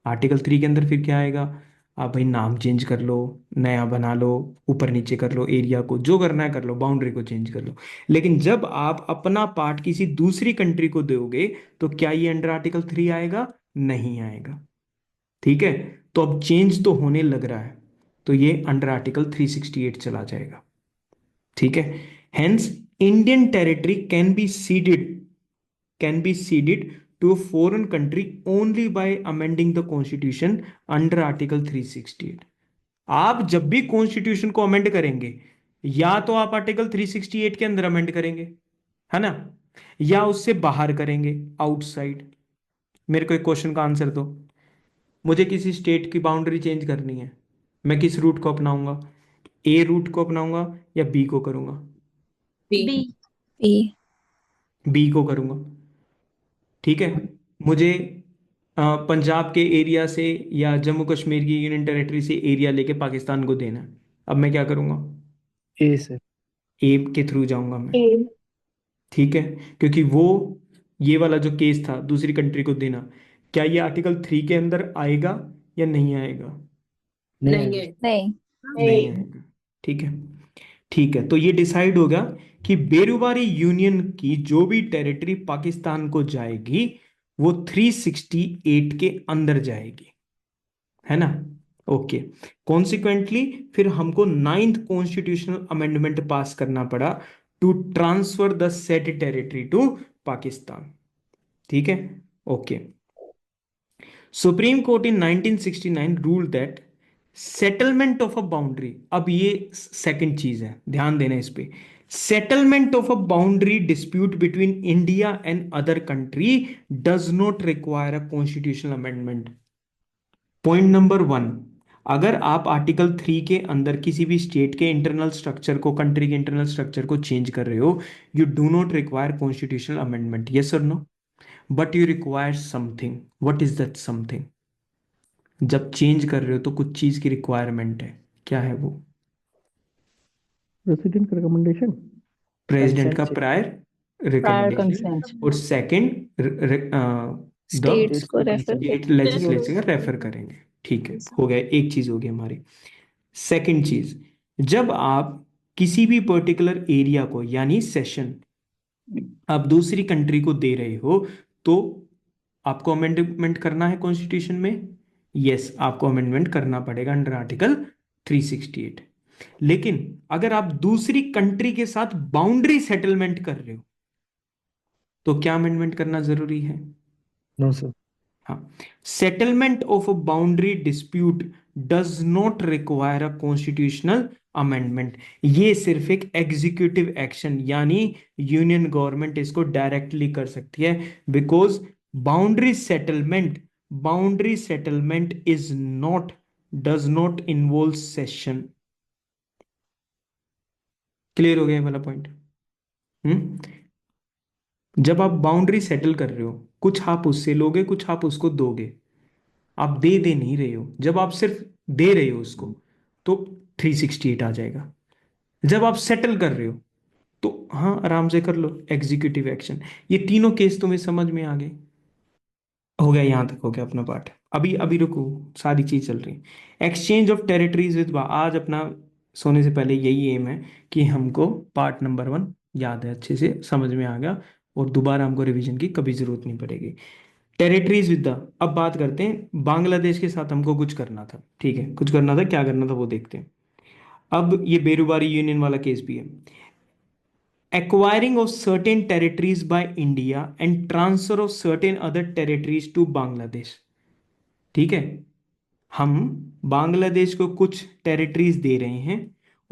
आर्टिकल 3 के अंदर फिर क्या आएगा? आप भाई नाम चेंज कर लो, नया बना लो, ऊपर नीचे कर लो, एरिया को जो करना है कर लो, बाउंड्री को चेंज कर लो। लेकिन जब आप अपना पार्ट किसी दूसरी कंट्री को दोगे, तो क्या ये अंडर आर्टिकल 3 आएगा? नहीं आएगा। ठीक है, तो अब चेंज तो होने लग रहा है, तो ये अंडर आर्टिकल 368 चला जाएगा। ठीक है, hence Indian territory can be ceded to a foreign country only by amending the constitution under article 368। आप जब भी कॉन्स्टिट्यूशन को अमेंड करेंगे, या तो आप आर्टिकल 368 के अंदर अमेंड करेंगे, है ना, या उससे बाहर करेंगे, आउटसाइड। मेरे को एक क्वेश्चन का आंसर दो। मुझे किसी स्टेट की बाउंड्री चेंज करनी है, मैं किस रूट को अपनाऊंगा? ए रूट को अपनाऊंगा या बी को करूंगा? B. B. B. बी को करूंगा। ठीक है, मुझे पंजाब के एरिया से या जम्मू कश्मीर की यूनियन टेरिटरी से एरिया लेके पाकिस्तान को देना है, अब मैं क्या करूंगा? ए सर। ए के थ्रू जाऊंगा मैं। A. ठीक है, क्योंकि वो ये वाला जो केस था दूसरी कंट्री को देना, क्या ये आर्टिकल 3 के अंदर आएगा या नहीं आएगा? नहीं नहीं आएगा। है। नहीं। नहीं आएगा। ठीक है, ठीक है, तो ये डिसाइड होगा कि बेरुबारी यूनियन की जो भी टेरिटरी पाकिस्तान को जाएगी, वो 368 के अंदर जाएगी, है ना? ओके, कॉन्सिक्वेंटली फिर हमको 9th कॉन्स्टिट्यूशनल अमेंडमेंट पास करना पड़ा to transfer the said territory to Pakistan. ठीक है, okay. Supreme court in 1969 rule that settlement of a boundary, अब ये सेकंड चीज है, ध्यान देना इस पे। Settlement of a boundary dispute between India and other country does not require a constitutional amendment. Point number 1, अगर आप आर्टिकल 3 के अंदर किसी भी स्टेट के इंटरनल स्ट्रक्चर को, कंट्री के इंटरनल स्ट्रक्चर को चेंज कर रहे हो, you do not require constitutional amendment, yes और no? But you require something. What is that something? जब चेंज कर रहे हो तो कुछ चीज की रिक्वायरमेंट है, क्या है वो? प्रेसिडेंट का रिकमेंडेशन, प्रेसिडेंट का consent prior Prior recommendation, consent. और सेकंड द स्टेट्स को रेफर स्टेट कर लेजिस्लेचर का रेफर करेंगे। ठीक है, Yes, sir. हो गया, एक चीज होगी हमारी। सेकंड चीज, जब आप किसी भी पर्टिकुलर एरिया को यानी सेशन आप दूसरी कंट्री को दे रहे हो, तो आपको अमेंडमेंट करना है कॉन्स्टिट्यूशन में। यस, आपको अमेंडमेंट करना पड़ेगा अंडर आर्टिकल 368। लेकिन अगर आप दूसरी कंट्री के साथ बाउंड्री सेटलमेंट कर रहे हो, तो क्या अमेंडमेंट करना जरूरी है? No sir. हाँ, settlement of a boundary dispute does not require a constitutional amendment. ये सिर्फ एक एग्जीक्यूटिव एक्शन, यानी यूनियन गवर्नमेंट इसको डायरेक्टली कर सकती है, because boundary settlement boundary settlement is not, does not involve cession. Clear हो गया ये वाला पॉइंट? जब आप बाउंड्री सेटल कर रहे हो, कुछ आप उससे लोगे, कुछ आप उसको दोगे, आप दे नहीं रहे हो। जब आप सिर्फ दे रहे हो उसको, तो 368 आ जाएगा। जब आप सेटल कर रहे हो, तो हाँ आराम से कर लो एग्जीक्यूटिव एक्शन। ये तीनों केस तुम्हें समझ में आ गए? हो गया, यहां तक हो गया अपना पार्ट। अभी अभी रुको, सारी चीज चल रही है। एक्सचेंज ऑफ टेरिटरीज विद आज अपना सोने से पहले यही एम है कि हमको पार्ट नंबर 1 याद है, अच्छे से समझ में आ गया, और दोबारा हमको रिवीजन की कभी जरूरत नहीं पड़ेगी। टेरिटरीज विद अब बात करते हैं, बांग्लादेश के साथ हमको कुछ करना था। ठीक है, कुछ करना था, क्या करना था वो देखते हैं। अब ये बेरुबारी यूनियन वाला केस भी है। Acquiring of certain territories by India and transfer of certain other territories to Bangladesh। ठीक है, हम बांग्लादेश को कुछ टेरिटरीज दे रहे हैं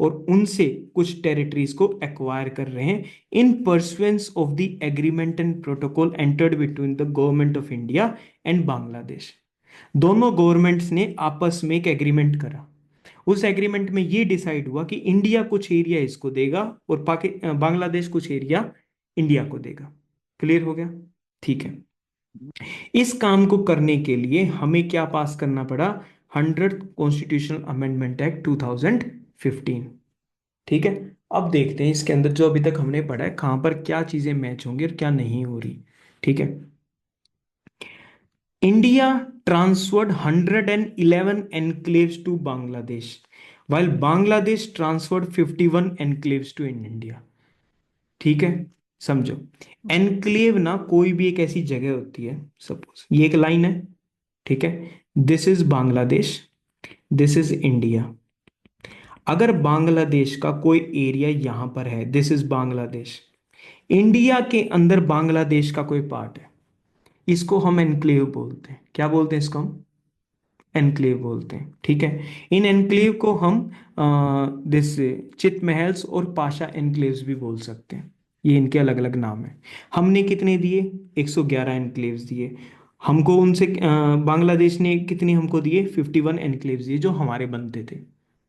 और उनसे कुछ टेरिटरीज को एक्वायर कर रहे हैं इन pursuance of the agreement and protocol entered between the government of India and Bangladesh. दोनों गवर्नमेंट्स ने आपस में एक एग्रीमेंट करा। उस एग्रीमेंट में ये डिसाइड हुआ कि इंडिया कुछ एरिया इसको देगा और बांग्लादेश कुछ एरिया इंडिया को देगा। क्लियर हो गया? ठीक है, इस काम को करने के लिए हमें क्या पास करना पड़ा? 100th constitutional amendment act 2015। ठीक है, अब देखते हैं इसके अंदर जो अभी तक हमने पढ़ा है कहां पर क्या चीजें मैच होंगी और क्या नहीं हो रही। ठीक है, India transferred 111 enclaves to Bangladesh, while Bangladesh transferred 51 enclaves to India। ठीक है, समझो, एनक्लेव ना कोई भी एक ऐसी जगह होती है, सपोज ये एक लाइन है, ठीक है, this is Bangladesh, this is India. अगर बांग्लादेश का कोई एरिया यहां पर है, दिस इज बांग्लादेश, इंडिया के अंदर बांग्लादेश का कोई पार्ट है, इसको हम एनक्लेव बोलते हैं। क्या बोलते हैं इसको? हम एनक्लेव बोलते हैं। ठीक है, इन एनक्लेव को हम दिस चित महल्स और पाशा एनक्लेव्स भी बोल सकते हैं। ये इनके अलग अलग नाम है। हमने कितने दिए? 111 एनक्लेव्स दिए हमको उनसे। बांग्लादेश ने कितने हमको दिए? 51 एनक्लेव्स दिए जो हमारे बनते थे।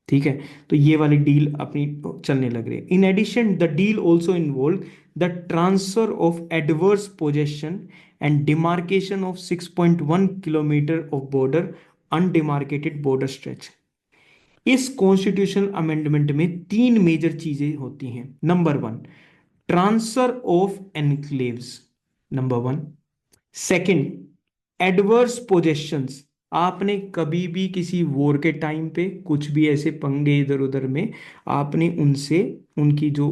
ठीक है, तो ये वाली डील अपनी चलने लग रही है। In addition the deal also involve the transfer of adverse possession and demarcation of 6.1 kilometre of border undemarcated border stretch. इस कॉन्स्टिट्यूशनल अमेंडमेंट में 3 मेजर चीजें होती हैं। Number 1, transfer of enclaves, number 1। Second, adverse possessions. आपने कभी भी किसी वॉर के टाइम पे कुछ भी ऐसे पंगे इधर उधर में आपने उनसे उनकी जो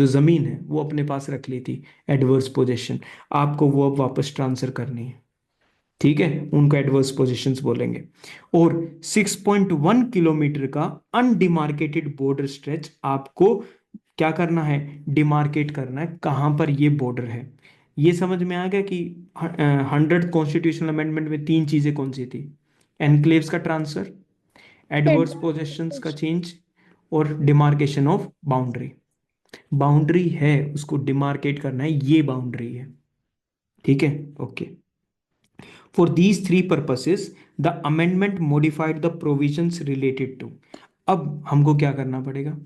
जमीन है वो अपने पास रख ली थी, एडवर्स पोजेशन, आपको वो अब वापस ट्रांसफर करनी है। ठीक है, उनको एडवर्स पोजीशंस बोलेंगे। और 6.1 किलोमीटर का अनडिमार्केटेड बॉर्डर स्ट्रेच आपको क्या करना है? डिमार्केट करना है कहां पर ये बॉर्डर है। ये समझ में आ गया कि 100th कॉन्स्टिट्यूशनल अमेंडमेंट में 3 चीजें कौन सी थी? एनक्लेव्स का ट्रांसफर, एडवर्स पोजेशंस का चेंज, और डिमार्केशन ऑफ बाउंड्री। बाउंड्री है उसको डिमार्केट करना है, ये बाउंड्री है। ठीक है, okay. For these 3 purposes, the amendment modified the provisions related to। अब हमको क्या करना पड़ेगा?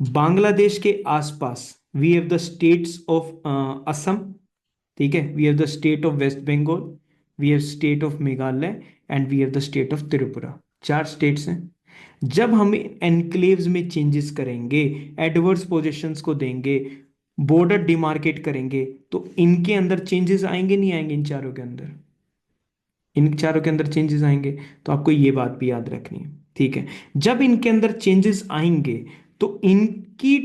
बांग्लादेश के आसपास we have the states of Assam, ठीक है, we have the state of west Bengal, we have state of Meghalaya and we have the state of Tripura. 4 states हैं। जब हम एनक्लेव्स में चेंजेस करेंगे, एडवर्स पोजीशंस को देंगे, बॉर्डर डिमार्केट करेंगे, तो इनके अंदर चेंजेस आएंगे नहीं आएंगे? इन चारों के अंदर, इन चारों के अंदर चेंजेस आएंगे, तो आपको ये बात भी याद रखनी है। ठीक है, जब इनके अंदर चेंजेस आएंगे तो इनकी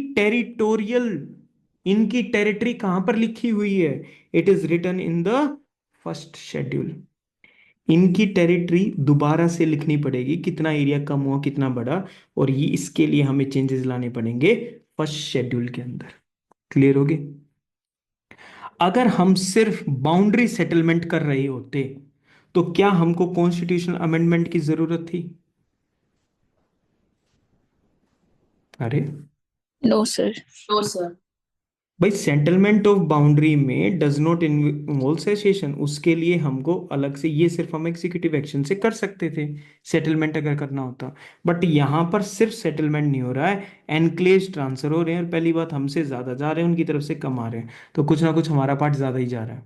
टेरिटरी कहां पर लिखी हुई है? It is written in the first schedule. इनकी टेरिटरी दोबारा से लिखनी पड़ेगी, कितना एरिया कम हुआ कितना बढ़ा, और ये इसके लिए हमें चेंजेस लाने पड़ेंगे फर्स्ट शेड्यूल के अंदर। क्लियर होगी? अगर हम सिर्फ बाउंड्री सेटलमेंट कर रहे होते तो क्या हमको कॉन्स्टिट्यूशनल अमेंडमेंट की जरूरत थी? अरे No, sir. No, sir. भाई सेटलमेंट ऑफ बाउंड्री में डज नॉट इन्वॉल्व सेसेशन, उसके लिए हमको अलग से, ये सिर्फ हम एग्जीक्यूटिव एक्शन से कर सकते थे सेटलमेंट अगर करना होता, बट यहाँ पर सिर्फ सेटलमेंट नहीं हो रहा है, एनक्लेव्स ट्रांसफर हो रहे हैं, और पहली बात हमसे ज्यादा जा रहे हैं, उनकी तरफ से कम आ रहे हैं, तो कुछ ना कुछ हमारा पार्ट ज्यादा ही जा रहा है।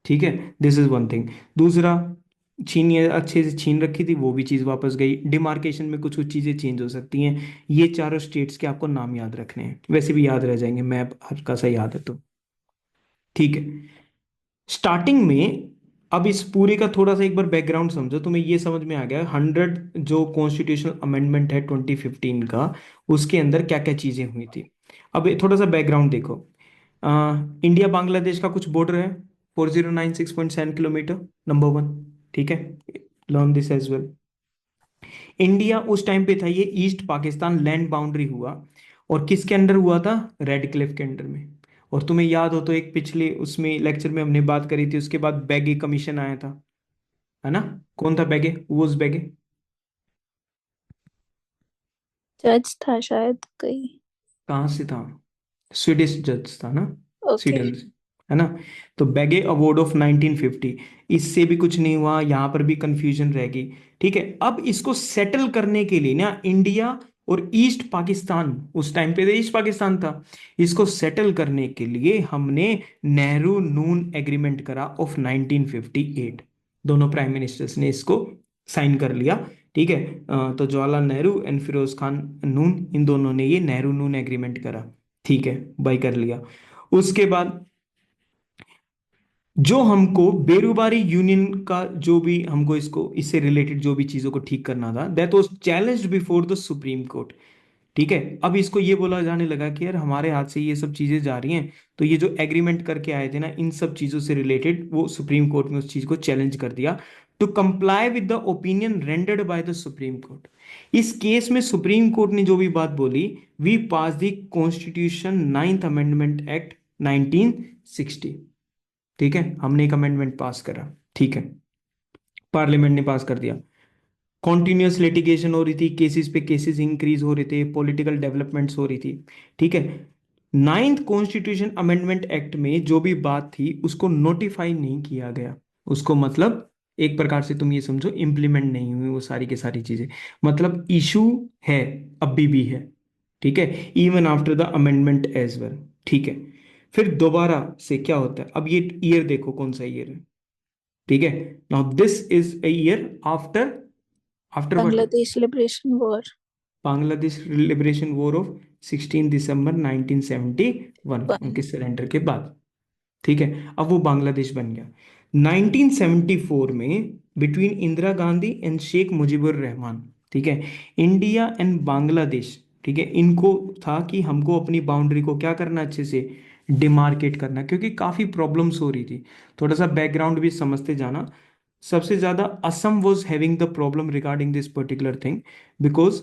ठीक है, दिस इज वन थिंग। दूसरा, छीन, ये अच्छे से छीन रखी थी, वो भी चीज वापस गई। डिमार्केशन में कुछ कुछ चीजें चेंज हो सकती हैं। ये चारों स्टेट्स के आपको नाम याद रखने हैं, वैसे भी याद रह जाएंगे, मैप हल्का सा याद है तो। ठीक है, स्टार्टिंग में, अब इस पूरे का थोड़ा सा एक बार बैकग्राउंड समझो, तुम्हें ये समझ में आ गया 100 जो कॉन्स्टिट्यूशनल अमेंडमेंट है 2015 का, उसके अंदर क्या क्या चीजें हुई थी। अब थोड़ा सा बैकग्राउंड देखो। इंडिया बांग्लादेश का कुछ बॉर्डर है, 4096.7 किलोमीटर, नंबर वन। ठीक है, learn this as well. India उस टाइम पे था, ये ईस्ट पाकिस्तान लैंड बाउंड्री हुआ, और किसके अंडर हुआ था? रेड क्लिफ के अंडर में। और तुम्हें याद हो तो एक पिछले उसमें लेक्चर में हमने बात करी थी, उसके बाद बैगे कमीशन आया था, है ना? कौन था बैगे? वो बैगे जज था शायद कोई। कहाँ से था? स्वीडिश जज था ना, ओके। स्वीडन से, है ना? तो बैगे अवार्ड ऑफ 1950, इससे भी कुछ नहीं हुआ, यहां पर भी कंफ्यूजन रह गई। ठीक है, अब इसको सेटल करने के लिए ना, इंडिया और ईस्ट पाकिस्तान, उस टाइम पे तो ईस्ट पाकिस्तान था, इसको सेटल करने के लिए हमने नेहरू नून एग्रीमेंट करा ऑफ 1958। दोनों प्राइम मिनिस्टर्स ने इसको साइन कर लिया। ठीक है, तो जवाहरलाल नेहरू एंड फिरोज खान नून, इन दोनों ने ये नेहरू नून एग्रीमेंट करा। ठीक है, बाई कर लिया। उसके बाद जो हमको बेरुबारी यूनियन का, जो भी हमको इसको, इससे रिलेटेड जो भी चीजों को ठीक करना था, that was challenged before the supreme court. ठीक है, अब इसको ये बोला जाने लगा कि यार हमारे हाथ से ये सब चीजें जा रही हैं, तो ये जो एग्रीमेंट करके आए थे ना, इन सब चीजों से रिलेटेड, वो सुप्रीम कोर्ट में उस चीज को चैलेंज कर दिया, to comply with the opinion rendered by the supreme court. इस केस में सुप्रीम कोर्ट ने जो भी बात बोली, we pass the constitution 9th amendment act 1960। ठीक है, हमने एक अमेंडमेंट पास करा। ठीक है, पार्लियामेंट ने पास कर दिया। कॉन्टिन्यूस लिटिगेशन हो रही थी, केसेस पे केसेस इंक्रीज हो रहे थे, पॉलिटिकल डेवलपमेंट्स हो रही थी। ठीक है, 9th कॉन्स्टिट्यूशन अमेंडमेंट एक्ट में जो भी बात थी उसको नोटिफाई नहीं किया गया, उसको मतलब एक प्रकार से तुम ये समझो इम्प्लीमेंट नहीं हुई वो सारी की सारी चीजें, मतलब इशू है, अभी भी है। ठीक है, even after the amendment as well. ठीक है, फिर दोबारा से क्या होता है, अब ये ईयर देखो कौन सा ईयर है। ठीक है, now this is a year after, after what? Bangladesh liberation war. Bangladesh liberation war of 16 दिसंबर 1971, उनके सरेंडर के बाद। ठीक है, अब वो बांग्लादेश बन गया। 1974 में बिटवीन इंदिरा गांधी एंड शेख मुजीबुर रहमान, ठीक है, इंडिया एंड बांग्लादेश, ठीक है, इनको था कि हमको अपनी बाउंड्री को क्या करना, अच्छे से डिमार्केट करना, क्योंकि काफी प्रॉब्लम्स हो रही थी। थोड़ा सा बैकग्राउंड भी समझते जाना। सबसे ज्यादा Assam was having the problem regarding this particular thing, because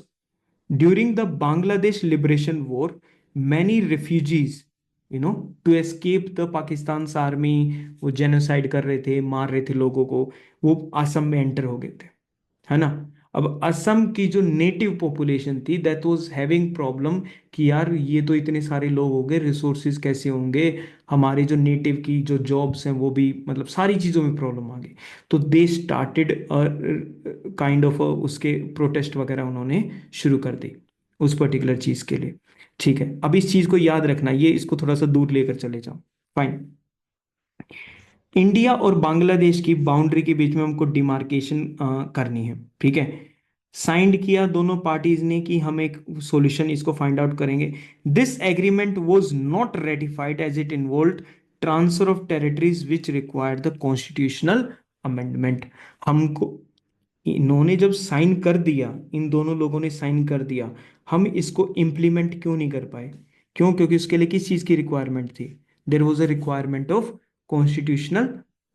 during the Bangladesh Liberation War, many refugees, to escape the Pakistan's army, वो जेनोसाइड कर रहे थे, मार रहे थे लोगों को, वो असम में एंटर हो गए थे, है ना? अब असम की जो नेटिव पॉपुलेशन थी, दैट वाज हैविंग प्रॉब्लम कि यार ये तो इतने सारे लोग हो गए, रिसोर्सेज कैसे होंगे, हमारे जो नेटिव की जो जॉब्स हैं वो भी, मतलब सारी चीज़ों में प्रॉब्लम आ गई। तो दे स्टार्टेड काइंड ऑफ उसके प्रोटेस्ट वगैरह उन्होंने शुरू कर दी उस पर्टिकुलर चीज़ के लिए। ठीक है, अब इस चीज़ को याद रखना, ये इसको थोड़ा सा दूर लेकर चले जाओ। फाइन, इंडिया और बांग्लादेश की बाउंड्री के बीच में हमको डिमार्केशन करनी है। ठीक है, साइंड किया दोनों पार्टीज ने कि हम एक सॉल्यूशन इसको फाइंड आउट करेंगे। This agreement was not ratified as it involved transfer of territories which required the constitutional amendment. हमको, इन्होंने जब साइन कर दिया, इन दोनों लोगों ने साइन कर दिया, हम इसको इंप्लीमेंट क्यों नहीं कर पाए? क्यों? क्योंकि उसके लिए किस चीज की रिक्वायरमेंट थी? There was a requirement of constitutional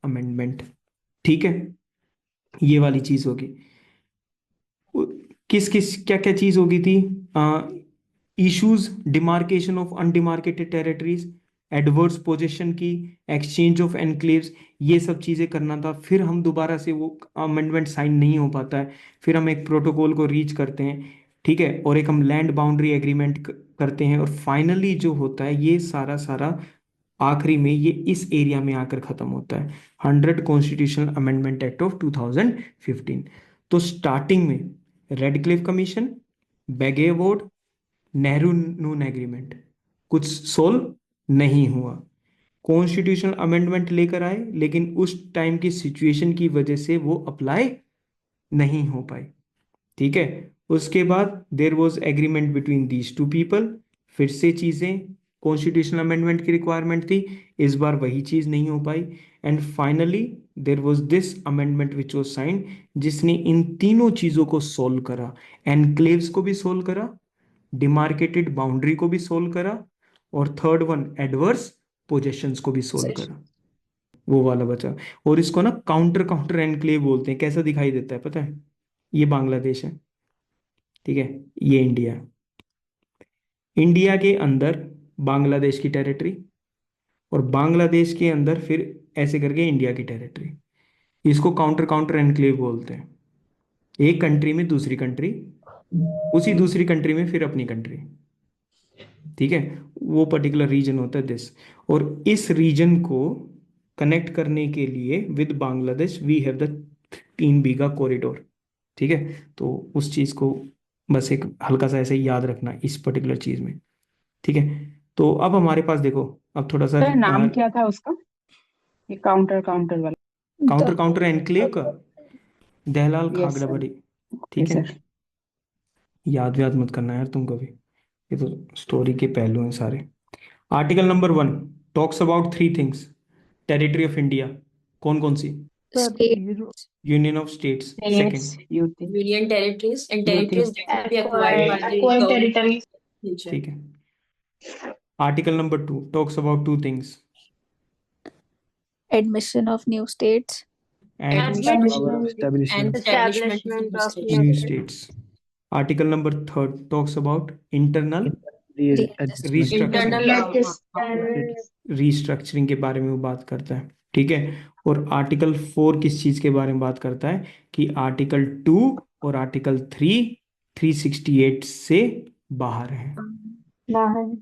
amendment. ठीक है, ये वाली चीज होगी। किस किस क्या क्या चीज होगी थी? Issues, demarcation of undemarcated territories, adverse position की, एक्सचेंज ऑफ एनक्लेव्स, ये सब चीजें करना था। फिर हम दोबारा से, वो अमेंडमेंट साइन नहीं हो पाता है, फिर हम एक प्रोटोकॉल को रीच करते हैं। ठीक है, और एक हम लैंड बाउंड्री एग्रीमेंट करते हैं और फाइनली जो होता है ये सारा सारा आखिरी में ये इस एरिया में आकर खत्म होता है 100 कॉन्स्टिट्यूशनल अमेंडमेंट एक्ट ऑफ 2015। तो स्टार्टिंग में रेडक्लिफ कमीशन, बेगे अवार्ड, नेहरू नून एग्रीमेंट, कुछ सोल्व नहीं हुआ। कॉन्स्टिट्यूशनल अमेंडमेंट लेकर आए लेकिन उस टाइम की सिचुएशन की वजह से वो अप्लाई नहीं हो पाई। ठीक है, उसके बाद there was agreement between these two people, फिर से चीजें कॉन्स्टिट्यूशनल अमेंडमेंट की रिक्वायरमेंट थी, इस बार वही चीज नहीं हो पाई and finally there was this amendment which was signed जिसने इन तीनों चीजों को सोल्व करा। एनक्लेव्स को भी सोल्व करा, डिमार्केटेड बाउंड्री को भी सोल्व करा और थर्ड वन एडवर्स पोजेशंस को भी सोल्व करा। वो वाला बचा। और इसको ना काउंटर काउंटर एनक्लेव बोलते हैं। कैसा दिखाई देता है पता है? ये बांग्लादेश है, ठीक है, ये इंडिया है। इंडिया के अंदर बांग्लादेश की टेरिटरी और बांग्लादेश के अंदर फिर ऐसे करके इंडिया की टेरिटरी। इसको काउंटर काउंटर एनक्लेव बोलते हैं। एक कंट्री में दूसरी कंट्री, उसी दूसरी कंट्री में फिर अपनी कंट्री, ठीक है, वो पर्टिकुलर रीजन होता है दिस। और इस रीजन को कनेक्ट करने के लिए with Bangladesh we have the 3 Bigha corridor. ठीक है, तो उस चीज को बस एक हल्का सा ऐसे याद रखना इस पर्टिकुलर चीज में। ठीक है, तो अब हमारे पास देखो, अब थोड़ा सा सर नाम क्या था उसका, ये काउंटर काउंटर वाला? काउंटर काउंटर एनक्लेव का दहलाल Yes, खागड़ा sir. बड़ी। ओके ठीक है, सर। याद व्याद मत करना यार तुम कभी, ये तो स्टोरी के पहलू हैं सारे। Article number 1 talks about 3 things. Territory of India कौन कौन सी? Sir State. ये जो union of states States, second. UT, Union territories and UT, territories that will be acquired by the Acquired government territories. in future. ठीक है, article number 2 talks about 2 things Admission of new states. And Admission our and establishment establishment of Establishment new of states. New new states. Article number 3 talks about internal readjustment. Internal restructuring के बारे में वो बात करता है। ठीक है, और आर्टिकल 4 किस चीज के बारे में बात करता है कि आर्टिकल 2 और आर्टिकल 3 368 से बाहर है। बाहर।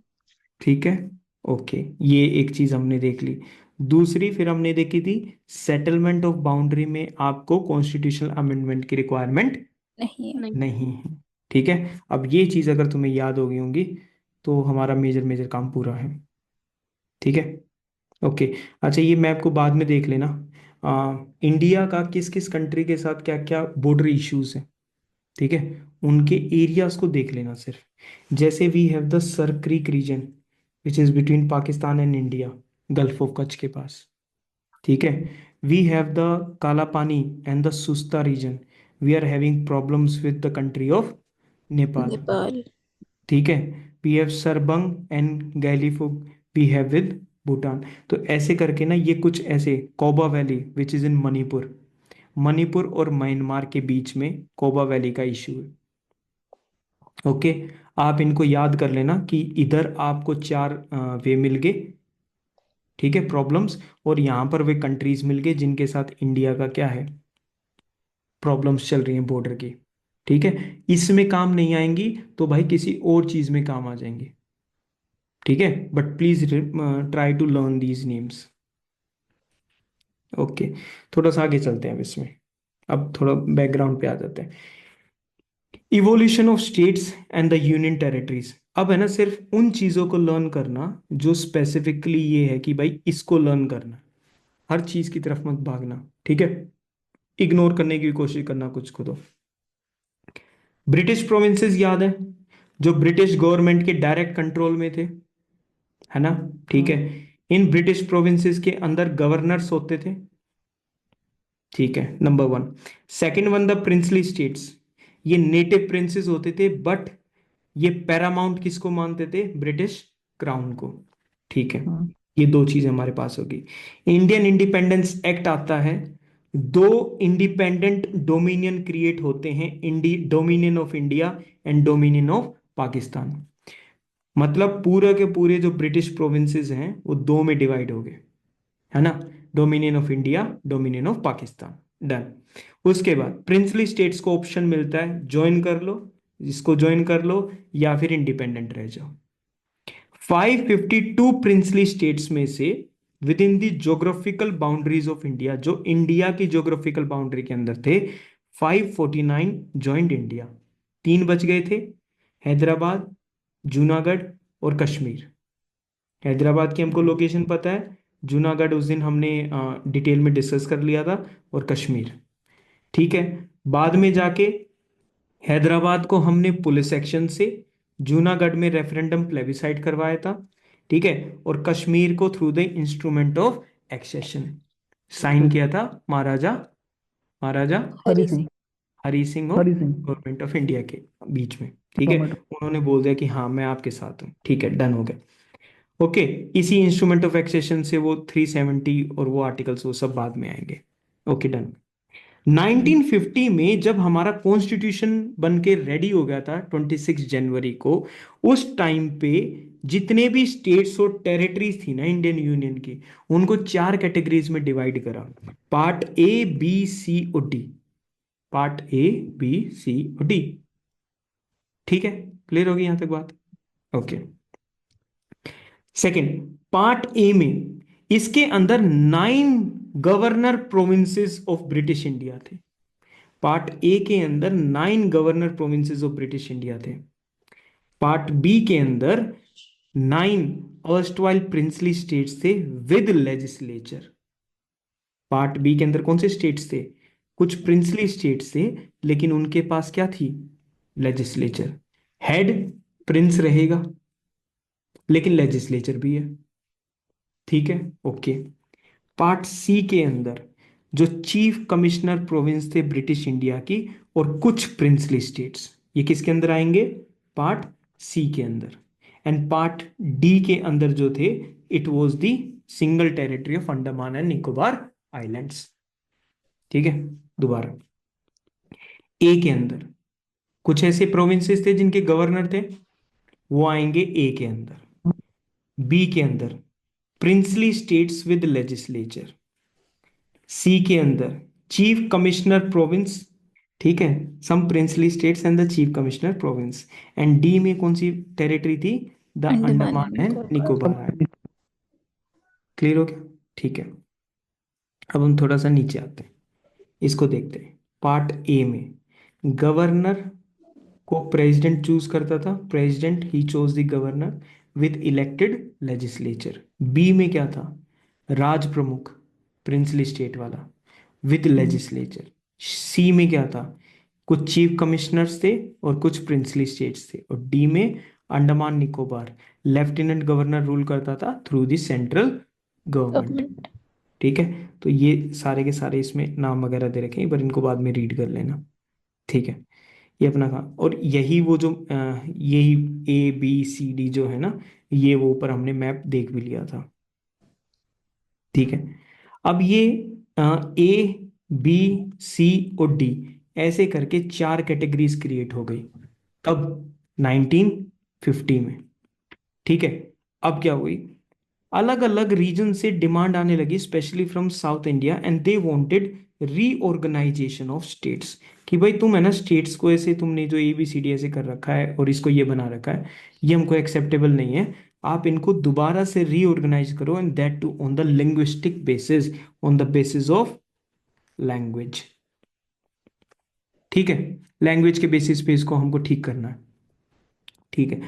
ठीक है, ओके, ये एक चीज हमने देख ली। दूसरी फिर हमने देखी थी सेटलमेंट ऑफ बाउंड्री में आपको कॉन्स्टिट्यूशनल अमेंडमेंट की रिक्वायरमेंट नहीं है। नहीं है। ठीक है, अब ये चीज अगर तुम्हें याद हो गई होंगी तो हमारा मेजर मेजर काम पूरा है। ठीक है, ओके। अच्छा, ये मैप को बाद में देख लेना। इंडिया का किस किस कंट्री के साथ क्या क्या बॉर्डर इश्यूज हैं, ठीक है, उनके एरियाज को देख लेना सिर्फ। जैसे we have the Sir Creek region which is between Pakistan and India, Gulf of Kutch के पास। ठीक है, we have the Kala Pani and the Susta region, we are having problems with the country of Nepal. Nepal. ठीक है, we have Sarbhang and Gelephu, we have with Bhutan. तो ऐसे करके ना ये कुछ ऐसे Kabaw valley which is in Manipur, Manipur और म्यांमार के बीच में कोबा वैली का इश्यू है। ओके, आप इनको याद कर लेना कि इधर आपको 4 वे मिल गए, ठीक है, प्रॉब्लम्स, और यहां पर वे कंट्रीज मिल गए जिनके साथ इंडिया का क्या है, प्रॉब्लम्स चल रही हैं बॉर्डर की। ठीक है, इसमें काम नहीं आएंगी तो भाई किसी और चीज में काम आ जाएंगे। ठीक है, but please try to learn these names. Okay, थोड़ा सा आगे चलते हैं अब इसमें, अब थोड़ा बैकग्राउंड पे आ जाते हैं। Evolution of states and the union territories. अब है ना सिर्फ उन चीजों को लर्न करना जो स्पेसिफिकली ये है कि भाई इसको लर्न करना, हर चीज की तरफ मत भागना। ठीक है, इग्नोर करने की कोशिश करना कुछ को। तो ब्रिटिश प्रोविंसेस याद है, जो ब्रिटिश गवर्नमेंट के डायरेक्ट कंट्रोल में थे, है ना? ठीक है, इन ब्रिटिश प्रोविंसेस के अंदर गवर्नर्स होते थे। ठीक है, number 1। Second one the princely states, ये नेटिव प्रिंसेस होते थे बट ये पैरामाउंट किसको मानते थे? ब्रिटिश क्राउन को। ठीक है, ये 2 चीजें हमारे पास होगी। इंडियन इंडिपेंडेंस एक्ट आता है, 2 इंडिपेंडेंट डोमिनियन क्रिएट होते हैं, dominion of India and dominion of Pakistan. मतलब पूरे के पूरे जो ब्रिटिश प्रोविंसेस हैं वो 2 में डिवाइड हो गए, है ना? Dominion of India, dominion of Pakistan, done. उसके बाद प्रिंसली स्टेट्स को ऑप्शन मिलता है, ज्वाइन कर लो, इसको ज्वाइन कर लो या फिर इंडिपेंडेंट रह जाओ। 552 प्रिंसली स्टेट्स में से with in the geographical boundaries of India, जो इंडिया की ज्योग्राफिकल बाउंड्री के अंदर थे, 549 ज्वाइंट इंडिया। 3 बच गए थे, हैदराबाद, जूनागढ़ और कश्मीर। हैदराबाद की हमको लोकेशन पता है, जूनागढ़ उस दिन हमने डिटेल में डिस्कस कर लिया था, और कश्मीर। ठीक है, बाद में जाके हैदराबाद को हमने पुलिस एक्शन से, जूनागढ़ में रेफरेंडम प्लेबिसाइड करवाया था, ठीक है, और कश्मीर को through the instrument of accession sign किया था महाराजा महाराजा हरी सिंह हरी सिंह और Hari Singh government of India के बीच में। ठीक है, टोमेटो उन्होंने बोल दिया कि हाँ मैं आपके साथ हूँ। ठीक है, डन हो गया। ओके, इसी इंस्ट्रूमेंट ऑफ एक्सेशन से वो 370 और वो आर्टिकल्स वो सब बाद में आएंगे। Okay, done. 1950 में जब हमारा कॉन्स्टिट्यूशन बन के रेडी हो गया था 26 जनवरी को, उस टाइम पे जितने भी स्टेट्स और टेरिटरीज थी ना इंडियन यूनियन की, उनको 4 कैटेगरीज में डिवाइड करा, पार्ट ए, बी, सी और डी। पार्ट ए, बी, सी और डी। ठीक है, क्लियर होगी यहां तक बात? ओके। सेकंड, पार्ट ए में इसके अंदर 9 governor provinces of British India थे। पार्ट ए के अंदर 9 governor provinces of British India थे। पार्ट बी के अंदर 9 अर्स्टवाइल प्रिंसली स्टेट्स थे विद लेजिस्लेचर। पार्ट बी के अंदर कौन से स्टेट्स थे? कुछ प्रिंसली स्टेट्स थे, लेकिन उनके पास क्या थी? लेजिस्लेचर। हेड प्रिंस रहेगा, लेकिन लेजिस्लेचर भी है। ठीक है, ओके। पार्ट सी के अंदर जो चीफ कमिश्नर प्रोविंस थे ब्रिटिश इंडिया की और कुछ प्रिंसली स्टेट्स, ये किसके अंदर आएंगे? पार्ट सी के अंदर। एंड पार्ट डी के अंदर जो थे, it was the single territory of Andaman and Nicobar islands. ठीक है, दोबारा ए के अंदर कुछ ऐसे प्रोविंसेस थे जिनके गवर्नर थे, वो आएंगे ए के अंदर। बी के अंदर princely states with legislature. C के अंदर चीफ कमिश्नर प्रोविंस, ठीक है, some princely states and the chief commissioner province. And D में कौन सी टेरिटरी थी? The Andaman and Nicobar island. Clear हो गया? ठीक है, अब हम थोड़ा सा नीचे आते हैं, इसको देखते हैं। पार्ट ए में गवर्नर को प्रेसिडेंट चूज करता था, प्रेसिडेंट ही chose the governor with elected legislature. B में क्या था? राज प्रमुख, प्रिंसली स्टेट वाला, विद लेजिस्लेचर। सी में क्या था? कुछ चीफ कमिश्नर्स थे और कुछ प्रिंसली स्टेट्स थे। और डी में Andaman Nicobar, lieutenant governor rule करता था थ्रू द सेंट्रल गवर्नमेंट। ठीक है, तो ये सारे के सारे इसमें नाम वगैरह दे रखे हैं, पर इनको बाद में रीड कर लेना। ठीक है, ये अपना काम। और यही वो जो यही ए बी सी डी जो है ना, ये वो ऊपर हमने मैप देख भी लिया था। ठीक है, अब ये ए बी सी और डी ऐसे करके 4 कैटेगरीज क्रिएट हो गई। कब? 1950 में। ठीक है, अब क्या हुई? अलग अलग रीजन से डिमांड आने लगी, specially from South India, and they wanted reorganisation of states. कि भाई तुम है ना स्टेट्स को ऐसे तुमने जो ABCD ऐसे कर रखा है और इसको ये बना रखा है, ये हमको एक्सेप्टेबल नहीं है। आप इनको दोबारा से रीऑर्गेनाइज करो, and that too on the linguistic basis, on the basis of language. ठीक है, लैंग्वेज के बेसिस पे इसको हमको ठीक करना है। ठीक है,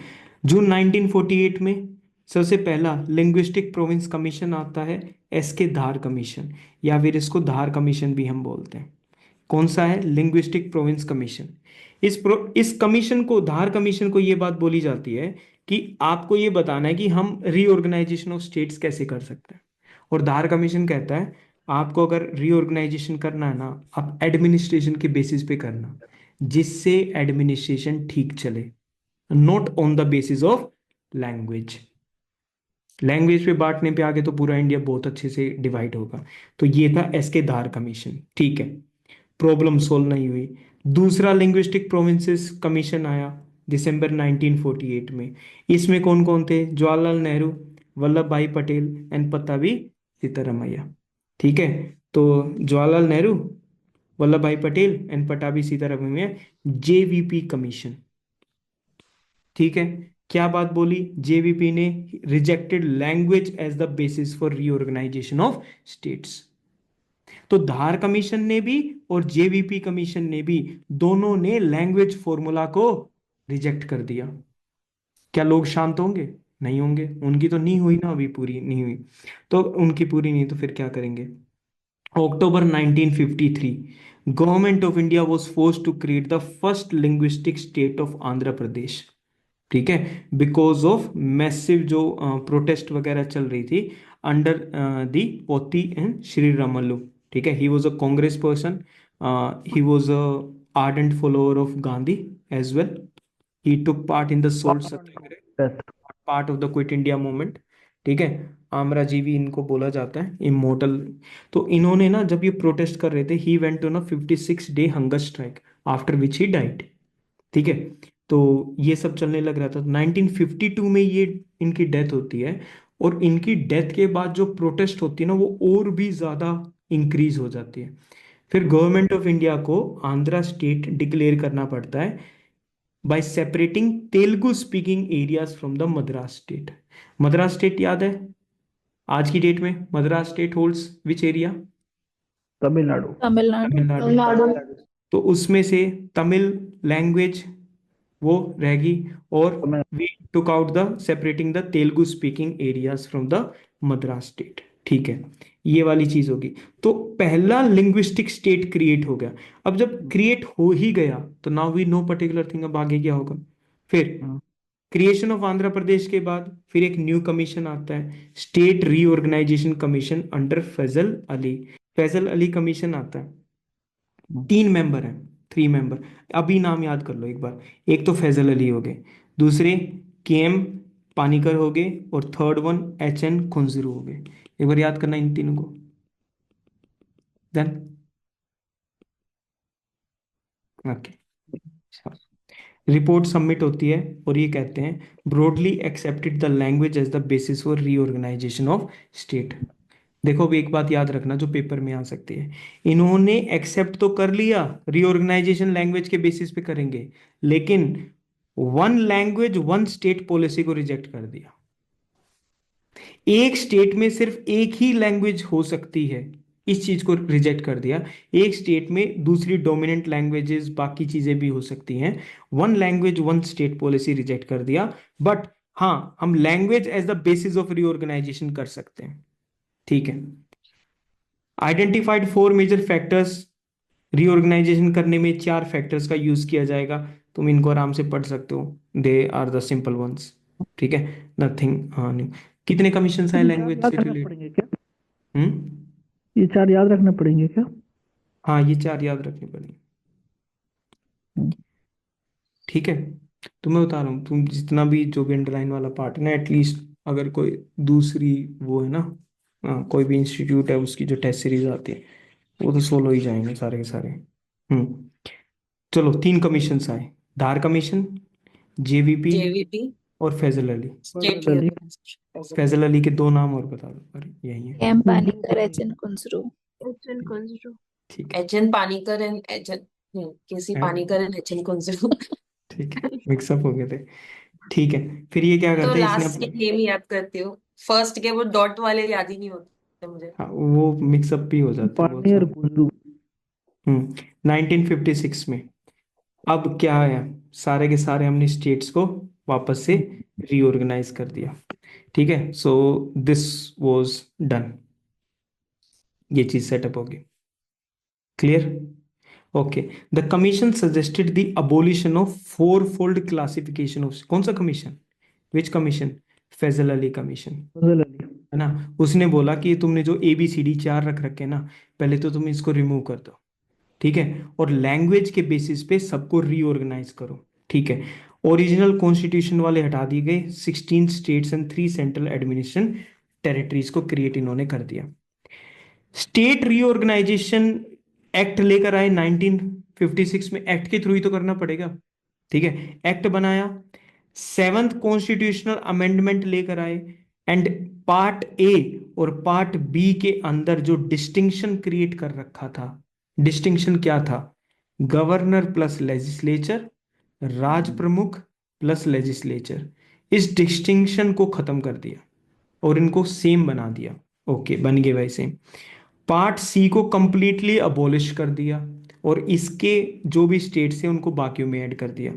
जून 1948 में सबसे पहला लिंग्विस्टिक प्रोविंस कमीशन आता है, SK धार कमीशन, या फिर इसको धार कमीशन भी हम बोलते हैं। कौन सा है? Linguistic province commission. इस कमीशन को, धार कमीशन को, ये बात बोली जाती है कि आपको ये बताना है कि हम रीऑर्गेनाइजेशन ऑफ स्टेट्स कैसे कर सकते हैं। और धार कमीशन कहता है आपको अगर रीऑर्गेनाइजेशन करना है ना, आप एडमिनिस्ट्रेशन के बेसिस पे करना, जिससे एडमिनिस्ट्रेशन ठीक चले, not on the basis of language. Language पे बांटने पे आगे तो पूरा इंडिया बहुत अच्छे से डिवाइड होगा। तो ये था SK धार कमीशन। ठीक है, प्रॉब्लम सोल्व नहीं हुई। दूसरा लिंग्विस्टिक प्रोविंसेस कमीशन आया दिसंबर 1948 में। इसमें कौन कौन थे? Jawaharlal Nehru, Vallabhbhai Patel and Pattabhi Sitaramayya. ठीक है, तो Jawaharlal Nehru, Vallabhbhai Patel and Pattabhi Sitaramayya, JVP commission. ठीक है, क्या बात बोली? जेवीपी ने rejected language as the basis for reorganisation of states. तो धार कमीशन ने भी और जेवीपी कमीशन ने भी, दोनों ने लैंग्वेज फॉर्मूला को रिजेक्ट कर दिया। क्या लोग शांत होंगे? नहीं होंगे। उनकी तो नहीं हुई ना, अभी पूरी नहीं हुई, तो उनकी पूरी नहीं तो फिर क्या करेंगे? October 1953 government of India was forced to create the first linguistic state of Andhra Pradesh. ठीक है, बिकॉज ऑफ मैसिव जो प्रोटेस्ट वगैरह चल रही थी अंडर दी पोती एंड श्री रामल्लू। ठीक है, he was a Congress person, he was a ardent follower of Gandhi as well. He took part in the salt satyagraha, Death. Part of the quit India movement. ठीक है, आमरा जी भी इनको बोला जाता है, इमोर्टल। तो इन्होंने ना जब ये प्रोटेस्ट कर रहे थे, he went on a 56 day hunger strike after which he died. ठीक है, तो ये सब चलने लग रहा था। 1952 में ये इनकी डेथ होती है, और इनकी डेथ के बाद जो प्रोटेस्ट होती है ना, वो और भी ज्यादा इंक्रीज हो जाती है। फिर गवर्नमेंट ऑफ इंडिया को आंध्रा स्टेट डिक्लेयर करना पड़ता है by separating Telugu speaking areas from the Madras state. Madras state याद है? आज की डेट में Madras state holds which area? Tamil Nadu. Tamil Nadu. Tamil Nadu. तो उसमें से तमिल लैंग्वेज वो रहेगी, और we took out the separating the Telugu speaking areas from the Madras state. ठीक है, ये वाली चीज होगी। तो पहला लिंग्विस्टिक स्टेट क्रिएट हो गया। अब जब क्रिएट हो ही गया तो now we know particular thing, अब आगे क्या होगा? फिर क्रिएशन ऑफ आंध्र प्रदेश के बाद फिर एक न्यू कमीशन आता है, state reorganisation commission under Fazl Ali. Fazl Ali commission आता है, 3 मेंबर हैं, 3 मेंबर। अभी नाम याद कर लो एक बार। एक तो फैजल अली हो गए, दूसरे के एम पानीकर हो गए, और थर्ड वन HN खुंजरू हो गए। एक बार याद करना इन तीनों को। देन ओके, रिपोर्ट सबमिट होती है, और ये कहते हैं broadly accepted the language as the basis for reorganisation of state. देखो अभी एक बात याद रखना जो पेपर में आ सकती है, इन्होंने एक्सेप्ट तो कर लिया रीऑर्गेनाइजेशन लैंग्वेज के बेसिस पे करेंगे, लेकिन one language one state policy को रिजेक्ट कर दिया। एक स्टेट में सिर्फ एक ही लैंग्वेज हो सकती है, इस चीज को रिजेक्ट कर दिया। एक स्टेट में दूसरी डोमिनेंट लैंग्वेजेस बाकी चीजें भी हो सकती हैं, one language one state policy reject कर दिया। बट हाँ, हम language as the basis of reorganisation कर सकते हैं। ठीक है, आइडेंटिफाइड 4 मेजर फैक्टर्स। रीऑर्गेनाइजेशन करने में 4 फैक्टर्स का यूज किया जाएगा, तुम इनको आराम से पढ़ सकते हो, they are the simple ones. ठीक है, नथिंग नहीं। कितने कमीशन आए लैंग्वेज से याद रखना रिलेटेड? पड़ेंगे क्या? हम्म, ये 4 याद रखना पड़ेंगे क्या? हाँ ये 4 याद रखने पड़ेंगे। ठीक है, तो मैं बता रहा हूँ, तुम जितना भी जो भी अंडरलाइन वाला पार्ट है ना, एटलीस्ट अगर कोई दूसरी वो है ना, कोई भी इंस्टीट्यूट है उसकी जो टेस्ट सीरीज आती है, वो तो सोलो ही जाएंगे सारे के सारे। चलो 3 कमीशन आए, धार कमीशन, जेवीपी JVP, और फैजल अली। State फैजल अली। Reorganization. फैजल अली के 2 नाम और बता दो, अरे यही है। M Panikkar, HN Kunzru. HN Konzuru. ठीक है, HN Panikkar and KC Panikkar and HN Kunzru. ठीक है, मिक्सअप हो गए थे। ठीक है, फिर ये क्या तो करते हैं लास्ट के इसने, नेम याद करती हूँ, फर्स्ट के वो डॉट वाले याद ही नहीं होते मुझे। हाँ, वो मिक्सअप भी हो जाते हैं बहुत पानी और सारे। कुंदू। 1956 में अब क्या है, सारे के सारे हमने स्टेट्स को वापस से रीऑर्गेनाइज कर दिया। ठीक है, सो दिस वाज डन, ये चीज सेटअप होगी। Clear? Okay, the commission suggested the abolition of 4-fold classification of, कौन सा कमीशन? विच कमीशन? फैजल अली कमीशन, फैजल अली। है ना। उसने बोला कि तुमने जो ABCD 4 रख रखे ना, पहले तो तुम इसको रिमूव कर दो। ठीक है, और लैंग्वेज के बेसिस पे सबको रीऑर्गेनाइज करो। ठीक है, ओरिजिनल कॉन्स्टिट्यूशन वाले हटा दिए गए, 16 states and 3 central administration territories को क्रिएट इन्होंने कर दिया। स्टेट रीऑर्गेनाइजेशन एक्ट लेकर आए 1956 में, एक्ट के थ्रू ही तो करना पड़ेगा। ठीक है, एक्ट बनाया, 7th कॉन्स्टिट्यूशनल अमेंडमेंट लेकर आए, एंड पार्ट ए और पार्ट बी के अंदर जो डिस्टिंक्शन क्रिएट कर रखा था, डिस्टिंक्शन क्या था? गवर्नर प्लस लेजिस्लेचर, राज प्रमुख प्लस लेजिस्लेचर, इस डिस्टिंक्शन को खत्म कर दिया और इनको सेम बना दिया। ओके, बन गए भाई सेम। पार्ट सी को कंप्लीटली अबोलिश कर दिया और इसके जो भी स्टेट्स हैं उनको बाकियों में ऐड कर दिया।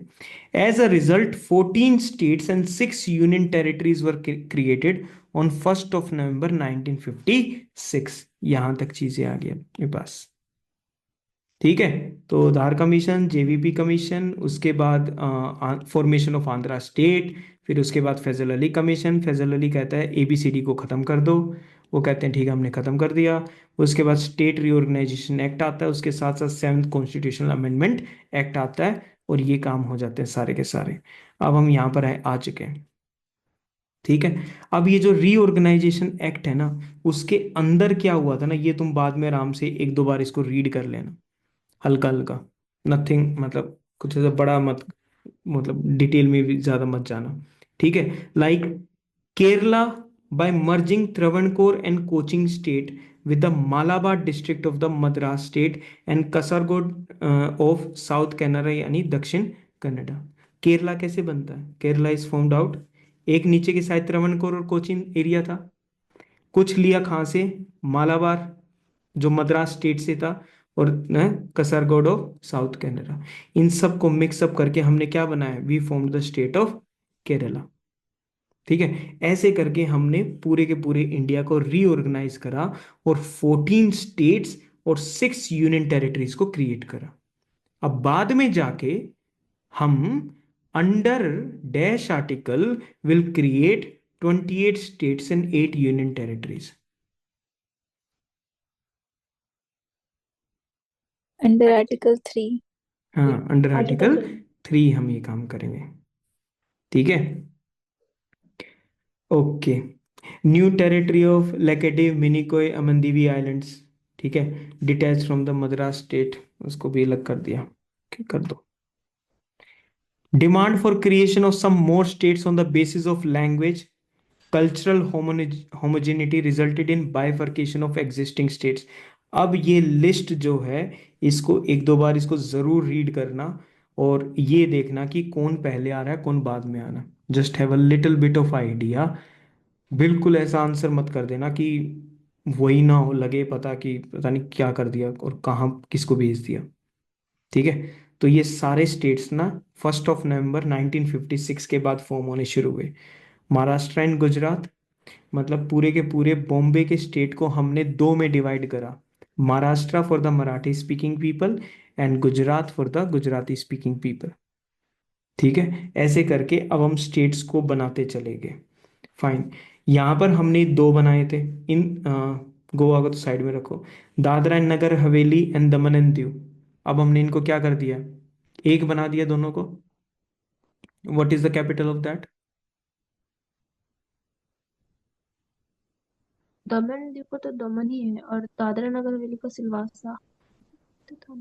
As a result 14 states and 6 union territories were created on 1st of November 1956। यहां तक चीजें आ गई अपने पास। ठीक है, तो धार कमीशन, जेवीपी कमीशन, उसके बाद फॉर्मेशन ऑफ आंध्रा स्टेट, फिर उसके बाद फैजल अली कमीशन। फैजल अली कहता है एबीसीडी को खत्म कर दो, वो कहते हैं ठीक है हमने खत्म कर दिया। उसके बाद स्टेट रीऑर्गेनाइजेशन एक्ट आता है, उसके साथ साथ 7th कॉन्स्टिट्यूशनल अमेंडमेंट एक्ट आता है और ये काम हो जाते हैं सारे के सारे। अब हम यहाँ पर आ चुके हैं। ठीक है, अब ये जो रीऑर्गेनाइजेशन एक्ट है ना, उसके अंदर क्या हुआ था ना, ये तुम बाद में आराम से एक दो बार इसको रीड कर लेना, हल्का हल्का, नथिंग, मतलब कुछ ऐसा बड़ा मत, मतलब डिटेल में भी ज्यादा मत जाना। ठीक है, like Kerala by merging Travancore and Cochin state with the Malabar district of the Madras state and Kasargod of South Canara यानी दक्षिण कन्नड़ा। केरला कैसे बनता है? केरला इज फॉर्म्ड आउट, एक नीचे की साइड त्रवणकोर और कोचीन एरिया था, कुछ लिया कहाँ से? मालाबार जो मद्रास स्टेट से था, और कसरगोड ऑफ साउथ कैनरा। इन सब को मिक्सअप करके हमने क्या बनाया? We form the state of Kerala. ठीक है, ऐसे करके हमने पूरे के पूरे इंडिया को रीऑर्गेनाइज करा और 14 स्टेट्स और 6 यूनियन टेरिटरीज को क्रिएट करा। अब बाद में जाके हम under dash article will create 28 states and 8 union territories. Under article 3। हाँ, अंडर Article आर्टिकल 3 हम ये काम करेंगे। ठीक है, okay. New territory of Laccadive Minicoy Amindivi islands. ठीक है, detach from the Madras state, उसको भी अलग कर दिया। okay, कर दो। Demand for creation of some more states on the basis of language cultural homogeneity resulted in bifurcation of existing states. अब ये लिस्ट जो है, इसको एक दो बार इसको जरूर रीड करना और ये देखना कि कौन पहले आ रहा है कौन बाद में आना। Just have a little bit of idea. बिल्कुल ऐसा आंसर मत कर देना कि वही ना हो, लगे पता कि पता नहीं क्या कर दिया और कहाँ किसको भेज दिया। ठीक है, तो ये सारे स्टेट्स ना 1st of November 1956 के बाद फॉर्म होने शुरू हुए। महाराष्ट्र एंड गुजरात, मतलब पूरे के पूरे बॉम्बे के स्टेट को हमने दो में डिवाइड करा, Maharashtra for the Marathi speaking people and Gujarat for the Gujarati speaking people. ठीक है, ऐसे करके अब हम स्टेट्स को बनाते चले गए। फाइन, यहाँ पर हमने दो बनाए थे। इन गोवा को तो साइड में रखो, Dadra and Nagar Haveli and Daman and Diu. अब हमने इनको क्या कर दिया? एक बना दिया दोनों को। What is the capital of that? Daman Diu को तो दमन ही है और दादरा नगर हवेली को सिलवासा। तो था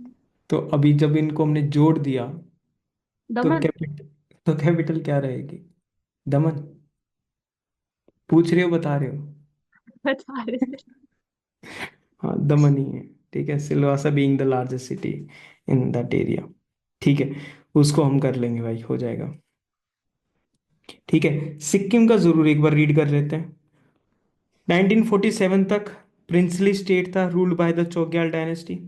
तो अभी जब इनको हमने जोड़ दिया तो दमन। कैपिटल क्या रहेगी? दमन? पूछ रहे हो बता रहे हो? बता रहे थे। हाँ, दमन ही है। ठीक है, Silvassa being the largest city in that area. ठीक है, उसको हम कर लेंगे भाई, हो जाएगा। ठीक है, सिक्किम का जरूर एक बार रीड कर लेते हैं। 1947 तक प्रिंसली स्टेट था, ruled by the Chogyal dynasty.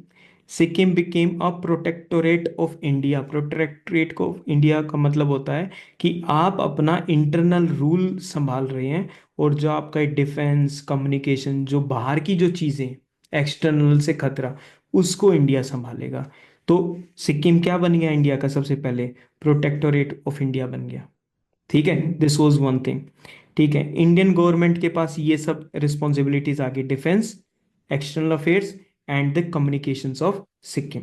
Sikkim became a protectorate of India. Protectorate को इंडिया का मतलब होता है कि आप अपना इंटरनल रूल संभाल रहे हैं और जो आपका डिफेंस कम्युनिकेशन जो बाहर की जो चीजें एक्सटर्नल से खतरा, उसको इंडिया संभालेगा। तो सिक्किम क्या बन गया इंडिया का? सबसे पहले प्रोटेक्टोरेट ऑफ इंडिया बन गया। ठीक है, दिस वॉज वन थिंग। ठीक है, इंडियन गवर्नमेंट के पास ये सब रिस्पॉन्सिबिलिटीज आ गई, defence, external affairs and the communications of Sikkim.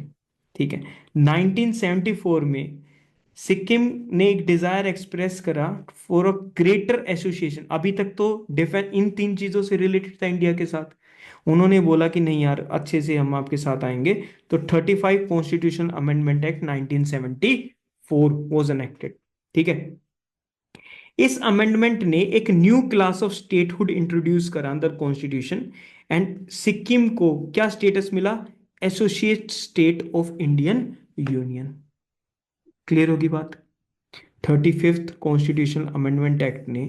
ठीक है, 1974 में सिक्किम ने एक डिजायर एक्सप्रेस करा फॉर अ ग्रेटर एसोसिएशन। अभी तक तो डिफेंस इन तीन चीजों से रिलेटेड था इंडिया के साथ। उन्होंने बोला कि नहीं यार, अच्छे से हम आपके साथ आएंगे। तो 35 constitution amendment act 1974 was enacted. ठीक है, इस अमेंडमेंट ने एक new class of statehood introduce करा अंदर कॉन्स्टिट्यूशन, एंड सिक्किम को क्या स्टेटस मिला? Associate state of Indian union. Clear होगी बात? 35th कॉन्स्टिट्यूशनल अमेंडमेंट एक्ट ने,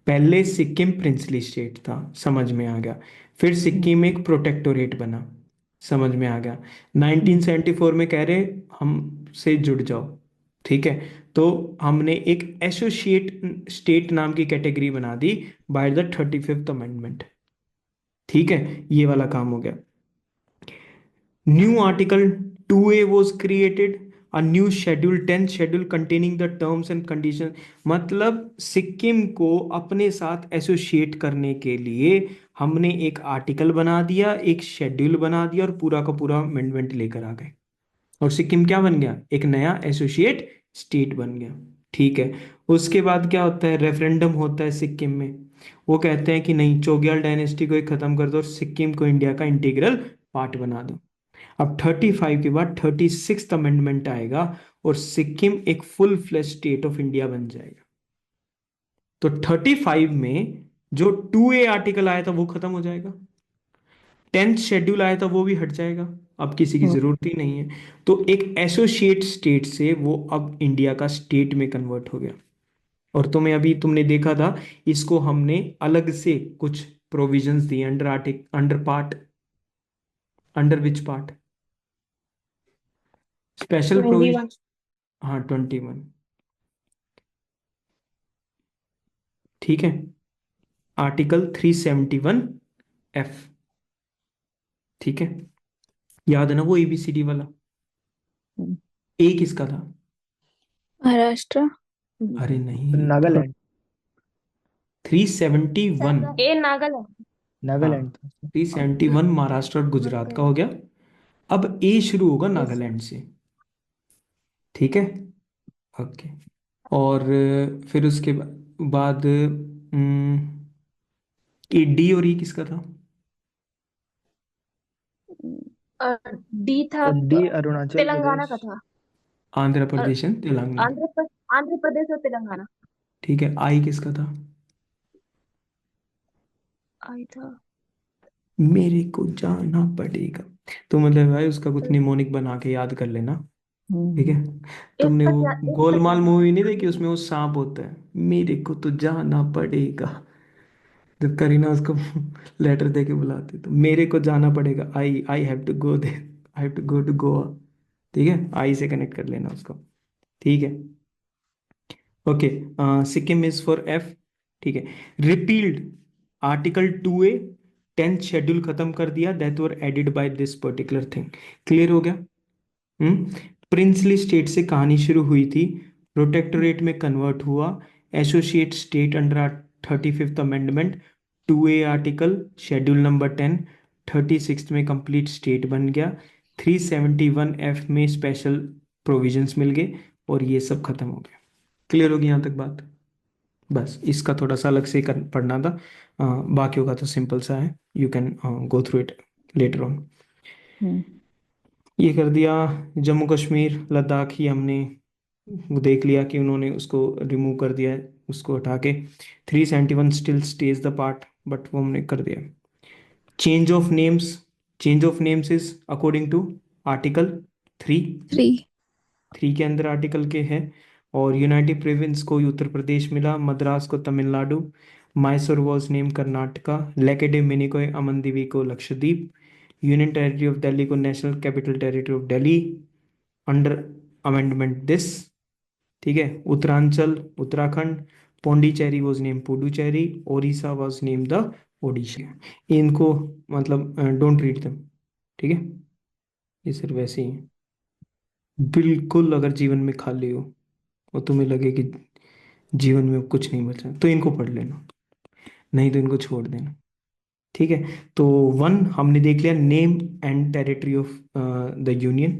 पहले सिक्किम प्रिंसली स्टेट था, समझ में आ गया, फिर सिक्किम एक प्रोटेक्टोरेट बना, समझ में आ गया, 1974 में कह रहे हमसे जुड़ जाओ, ठीक है, तो हमने एक एसोसिएट स्टेट नाम की कैटेगरी बना दी बाय द 35th अमेंडमेंट, ठीक है, ये वाला काम हो गया। New Article 2A was created, a new schedule, 10th schedule containing the terms and conditions, मतलब सिक्किम को अपने साथ एसोसिएट करने के लिए हमने एक आर्टिकल बना दिया, एक शेड्यूल बना दिया और पूरा का पूरा अमेंडमेंट लेकर आ गए, और सिक्किम क्या बन गया, एक नया एसोसिएट स्टेट बन गया, ठीक है। उसके बाद क्या होता है, रेफरेंडम होता है सिक्किम में, वो कहते हैं कि नहीं, चोग्याल डायनेस्टी को ही खत्म कर दो और सिक्किम को इंडिया का इंटीग्रल पार्ट बना दो। अब 35 के बाद 36th अमेंडमेंट आएगा और सिक्किम एक full flash state of India बन जाएगा। तो 35 में जो 2A आर्टिकल आया था वो खत्म हो जाएगा, 10th शेड्यूल आया था वो भी हट जाएगा, अब किसी की जरूरत ही नहीं है। तो एक एसोसिएट स्टेट से वो अब इंडिया का स्टेट में कन्वर्ट हो गया। और तुम्हें अभी तुमने देखा था, इसको हमने अलग से कुछ प्रोविजंस दिए under part, under which part, special 21 provision, हाँ 21, ठीक है, आर्टिकल 371F, ठीक है, याद है ना वो ABCD वाला। ए किसका था? महाराष्ट्र। अरे नहीं, नागालैंड 371, ए नागालैंड। नागालैंड था। 371 महाराष्ट्र और गुजरात का हो गया। अब ए शुरू होगा नागालैंड से, ठीक है, ओके। और फिर उसके बाद ये डी और ई किसका था? डी था, डी अरुणाचल तेलंगाना का प्रदेश। था। आंध्र प्रदेश एंड तेलंगाना, आंध्र प्रदेश और तेलंगाना। ठीक है। आई किसका था? आई था, मेरे को जाना पड़ेगा, तो मतलब भाई उसका कुछ निमोनिक बना के याद कर लेना, ठीक है। तुमने वो गोलमाल मूवी नहीं देखी, उसमें वो सांप होता है, मेरे को तो जाना पड़ेगा, जब करीना उसको लेटर दे के बुलाती तो मेरे को जाना पड़ेगा, I I have to go there, I have to go to Goa, ठीक है, आई से कनेक्ट कर लेना उसको, ठीक है, okay. Sikkim is for F, ठीक है। Repealed article 2A, 10th schedule खत्म कर दिया, that were added by this particular thing, clear हो गया। प्रिंसली स्टेट से कहानी शुरू हुई थी, प्रोटेक्टोरेट में कन्वर्ट हुआ, associate state under 35th amendment, 2A article, schedule number 10, 36th में कंप्लीट स्टेट बन गया, 371F में स्पेशल प्रोविजंस मिल गए और ये सब खत्म हो गया। क्लियर होगी यहाँ तक बात? बस इसका थोड़ा सा अलग से पढ़ना था, बाकियों का तो सिंपल सा है, you can go through it later on. ये कर दिया। जम्मू कश्मीर लद्दाख ही हमने देख लिया कि उन्होंने उसको रिमूव कर दिया है, उसको हटा के 371 still stays the part, but वो हमने कर दिया। Change of names, change of names is according to article 3 के अंदर आर्टिकल के है। और यूनाइटेड प्रोविंस को उत्तर प्रदेश मिला, मद्रास को तमिलनाडु, मैसूर वॉज नेम कर्नाटका, लेकेडे को अमनदीवी को Lakshadweep, union territory of Delhi को national capital territory of Delhi under amendment this, ठीक है। Uttaranchal Uttarakhand, Pondicherry was name Puducherry, Odisha was name the Odisha. इनको मतलब डोंट रीड देम, ठीक है, ये सिर्फ वैसे ही है। बिल्कुल अगर जीवन में खाली हो और तुम्हें लगे कि जीवन में कुछ नहीं बचा तो इनको पढ़ लेना, नहीं तो इनको छोड़ देना, ठीक है। तो 1 हमने देख लिया, name and territory of the union.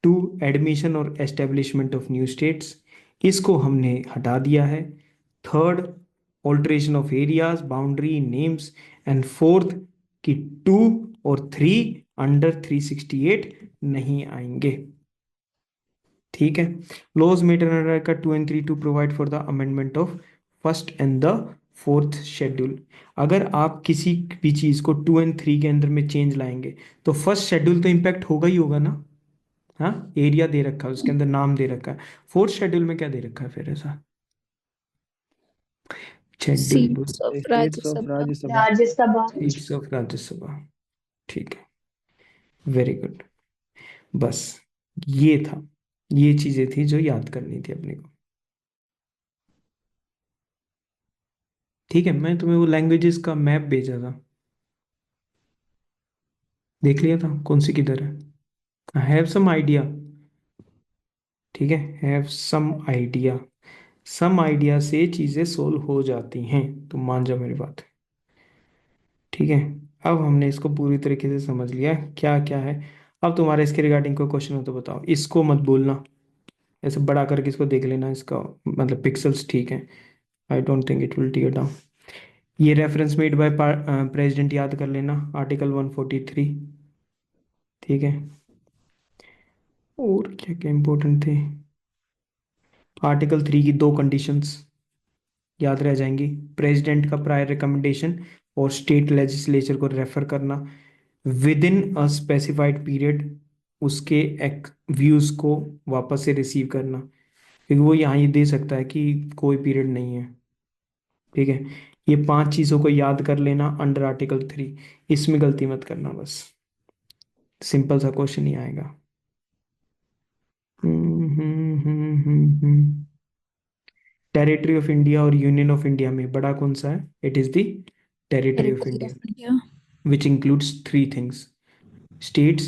2 admission और एस्टेब्लिशमेंट ऑफ न्यू स्टेट्स, इसको हमने हटा दिया है। 3 alteration of areas, boundary, names. And 4th कि 2 और 3 अंडर 368 नहीं आएंगे, ठीक है। लॉज मेड अंडर का 2 and 3 to provide for the amendment of 1st and the 4th schedule. अगर आप किसी भी चीज को 2 and 3 के अंदर में चेंज लाएंगे तो 1st शेड्यूल तो इम्पैक्ट होगा ही होगा ना, हाँ, एरिया दे रखा है, उसके अंदर नाम दे रखा है। फोर्थ शेड्यूल में क्या दे रखा है फिर ऐसा? Schedule Seats of States of Rajya Rajya Sabha. Rajya Sabha seats of Rajya Sabha. ठीक है, वेरी गुड। बस ये था, ये चीजें थी जो याद करनी थी अपने को। ठीक है, मैं तुम्हें वो लैंग्वेजेस का मैप भेजा था, देख लिया था कौन सी किधर है? Have some idea. ठीक है, have some idea. Some idea से चीजें सोल्व हो जाती हैं, तुम मान जाओ मेरी बात। ठीक है, अब हमने इसको पूरी तरीके से समझ लिया क्या क्या है। अब तुम्हारे इसके रिगार्डिंग कोई क्वेश्चन हो तो बताओ, इसको मत बोलना, ऐसे बड़ा करके इसको देख लेना, इसका मतलब पिक्सल्स ठीक है। I don't think it will tear down. ये रेफरेंस मेड बाय प्रेसिडेंट याद कर लेना, आर्टिकल 143। ठीक है, और क्या क्या इंपॉर्टेंट थे? आर्टिकल 3 की दो कंडीशंस याद रह जाएंगी, प्रेसिडेंट का प्रायर रिकमेंडेशन और स्टेट लेजिस्लेचर को रेफर करना with in a specified period, उसके व्यूज को वापस से रिसीव करना, क्योंकि वो यहाँ ये दे सकता है कि कोई पीरियड नहीं है। ठीक है, ये 5 चीजों को याद कर लेना अंडर आर्टिकल 3, इसमें गलती मत करना, बस सिंपल सा क्वेश्चन ही आएगा। टेरिटरी ऑफ इंडिया और यूनियन ऑफ इंडिया में बड़ा कौन सा है? It is the territory of Territory India, of India. which includes three things: states,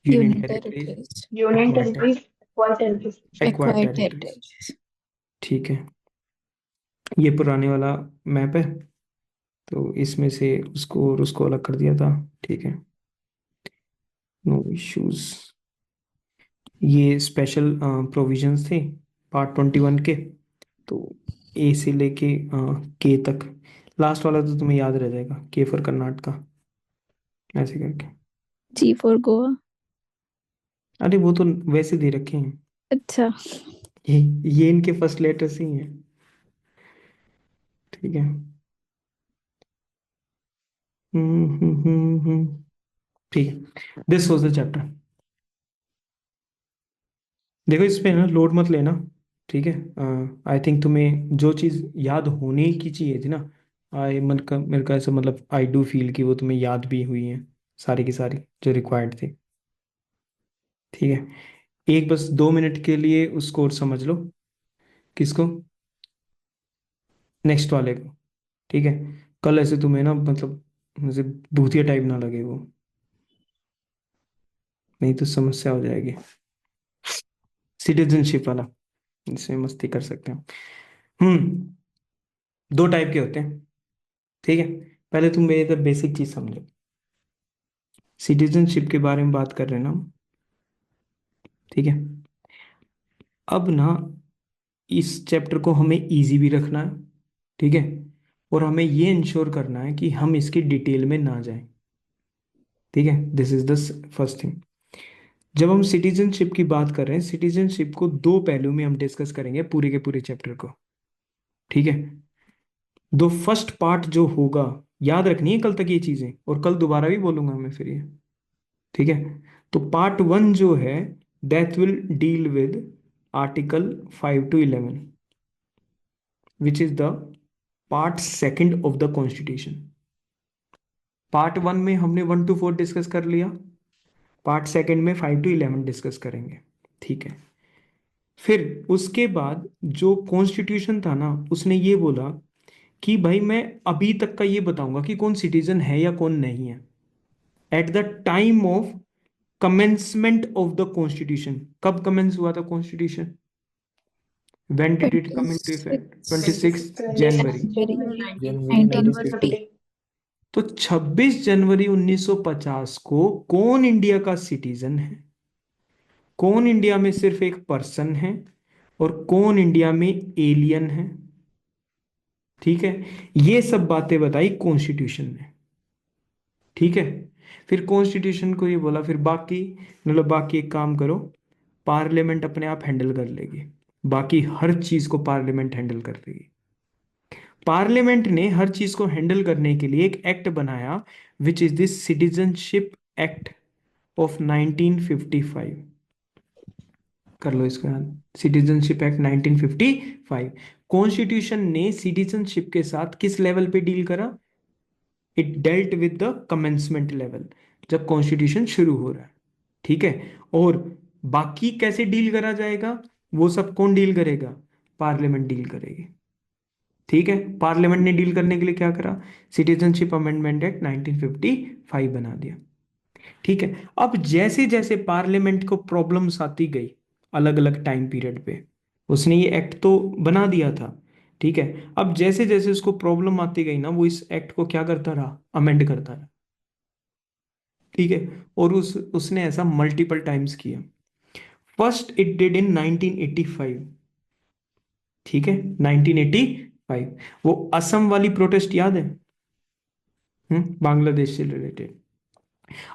union Union territories, territories. Union acquired territories quite territories acquired Acquired territories। territories. ठीक है, ये पुराने वाला मैप है, तो इसमें से उसको और उसको अलग कर दिया था। ठीक है, नो इश्यूज। ये स्पेशल प्रोविजंस थे पार्ट 21 के, तो ए से लेके के तक। लास्ट वाला तो तुम्हें याद रह जाएगा, के फॉर कर्नाटका, ऐसे करके। G for Goa. अरे वो तो वैसे दे रखे हैं, अच्छा, ये ये इनके फर्स्ट लेटर्स ही हैं। ठीक है, ठीक है, दिस वाज द चैप्टर। देखो इस पे ना लोड मत लेना, ठीक है। आई थिंक तुम्हें जो चीज़ याद होने की चाहिए थी ना, आई मेरे को ऐसा मतलब आई डू फील कि वो तुम्हें याद भी हुई है, सारी की सारी जो रिक्वायर्ड थी। ठीक है, एक बस 2 मिनट के लिए उसको और समझ लो। किसको? नेक्स्ट वाले को। ठीक है, कल ऐसे तुम्हें ना मतलब मुझे भूतिया टाइप ना लगे वो, नहीं तो समस्या हो जाएगी। सिटीजनशिप वाला, इसमें मस्ती कर सकते हैं। 2 टाइप के होते हैं। ठीक है, पहले तुम मेरे बेसिक चीज समझो, सिटीजनशिप के बारे में बात कर रहे हैं ना हम। ठीक है, अब ना इस चैप्टर को हमें इजी भी रखना है। ठीक है, और हमें ये इंश्योर करना है कि हम इसकी डिटेल में ना जाएं। ठीक है, this is the first thing. जब हम सिटीजनशिप की बात कर रहे हैं, सिटीजनशिप को 2 पहलू में हम डिस्कस करेंगे पूरे के पूरे चैप्टर को। ठीक है, दो फर्स्ट पार्ट जो होगा, याद रखनी है कल तक ये चीजें, और कल दोबारा भी बोलूंगा मैं फिर ये। ठीक है, तो पार्ट 1 जो है that will deal with article 5 to 11, which is the part second of the constitution. Part 1 में हमने 1 to 4 डिस्कस कर लिया, पार्ट सेकंड में 5 to 11 डिस्कस करेंगे। ठीक है, फिर उसके बाद जो कॉन्स्टिट्यूशन था ना, उसने ये बोला कि भाई मैं अभी तक का ये बताऊंगा कि कौन सिटीजन है या कौन नहीं है at the time of commencement of the constitution. कब कमेंस हुआ था constitution? When did it come into effect? 26 जनवरी। जनवरी 1950. 1950। तो 26 जनवरी 1950 को कौन इंडिया का सिटीजन है, कौन इंडिया में सिर्फ एक पर्सन है, और कौन इंडिया में एलियन है। ठीक है, ये सब बातें बताई कॉन्स्टिट्यूशन ने। ठीक है, फिर कॉन्स्टिट्यूशन को ये बोला, फिर बाकी मतलब बाकी एक काम करो, पार्लियामेंट अपने आप हैंडल कर लेगी, बाकी हर चीज को पार्लियामेंट हैंडल कर लेगी। पार्लियामेंट ने हर चीज को हैंडल करने के लिए एक एक्ट बनाया, which is this citizenship act of 1955। कर लो इसका याद। Citizenship act 1955। कॉन्स्टिट्यूशन ने सिटीजनशिप के साथ किस लेवल पे डील करा? It dealt with the commencement level, जब कॉन्स्टिट्यूशन शुरू हो रहा है, ठीक है। और बाकी कैसे डील करा जाएगा, वो सब कौन डील करेगा? पार्लियामेंट डील करेगी, ठीक है। पार्लियामेंट ने डील करने के लिए क्या करा? सिटीजनशिप अमेंडमेंट एक्ट 1955 बना दिया, ठीक है। अब जैसे जैसे पार्लियामेंट को प्रॉब्लम्स आती गई अलग अलग टाइम पीरियड पे, उसने ये एक्ट तो बना दिया था, ठीक है। अब जैसे जैसे उसको प्रॉब्लम आती गई ना, वो इस एक्ट को क्या करता रहा? अमेंड करता रहा, ठीक है। और उसने ऐसा मल्टीपल टाइम्स किया। फर्स्ट इट डिड इन 1985, ठीक है, 1985। वो असम वाली प्रोटेस्ट याद है? बांग्लादेश से रिलेटेड।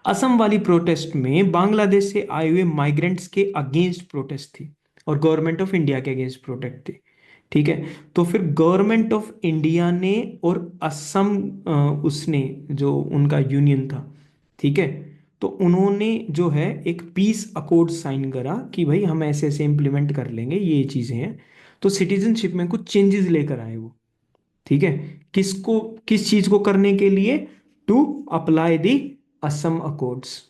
असम वाली प्रोटेस्ट में बांग्लादेश से आए हुए माइग्रेंट्स के अगेंस्ट प्रोटेस्ट थी, और गवर्नमेंट ऑफ इंडिया के अगेंस्ट प्रोटेस्ट थी, ठीक है। तो फिर गवर्नमेंट ऑफ इंडिया ने और असम उसने जो उनका यूनियन था, ठीक है, तो उन्होंने जो है एक पीस अकॉर्ड साइन करा कि भाई हम ऐसे ऐसे इंप्लीमेंट कर लेंगे, ये चीजें हैं। तो सिटीजनशिप में कुछ चेंजेस लेकर आए वो, ठीक है। किसको, किस चीज को करने के लिए? To apply the Assam accords,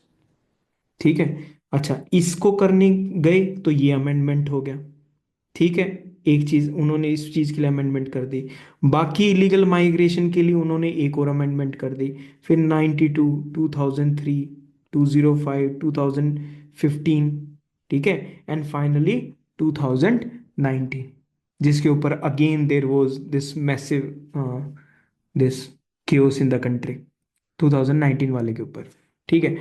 ठीक है। अच्छा, इसको करने गए तो ये अमेंडमेंट हो गया, ठीक है। एक चीज उन्होंने इस चीज के लिए अमेंडमेंट कर दी। बाकी इलीगल माइग्रेशन के लिए उन्होंने एक और अमेंडमेंट कर दी। फिर 92, 2003, 205, 2015, ठीक है। एंड फाइनली 2019, जिसके ऊपर again there was this massive this chaos in the country, 2019 वाले के ऊपर, ठीक है।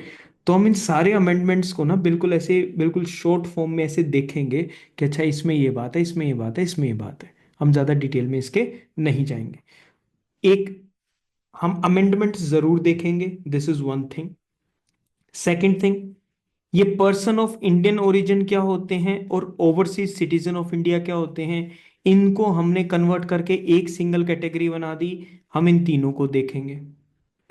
तो हम इन सारे अमेंडमेंट्स को ना बिल्कुल ऐसे, बिल्कुल शॉर्ट फॉर्म में ऐसे देखेंगे कि अच्छा इसमें ये बात है, इसमें ये बात है, इसमें ये बात है। हम ज़्यादा डिटेल में इसके नहीं जाएंगे। एक, हम अमेंडमेंट जरूर देखेंगे, this is one thing. Second thing, ये पर्सन ऑफ इंडियन ओरिजिन क्या होते हैं और ओवरसीज सिटीजन ऑफ इंडिया क्या होते हैं, इनको हमने कन्वर्ट करके एक सिंगल कैटेगरी बना दी। हम इन तीनों को देखेंगे,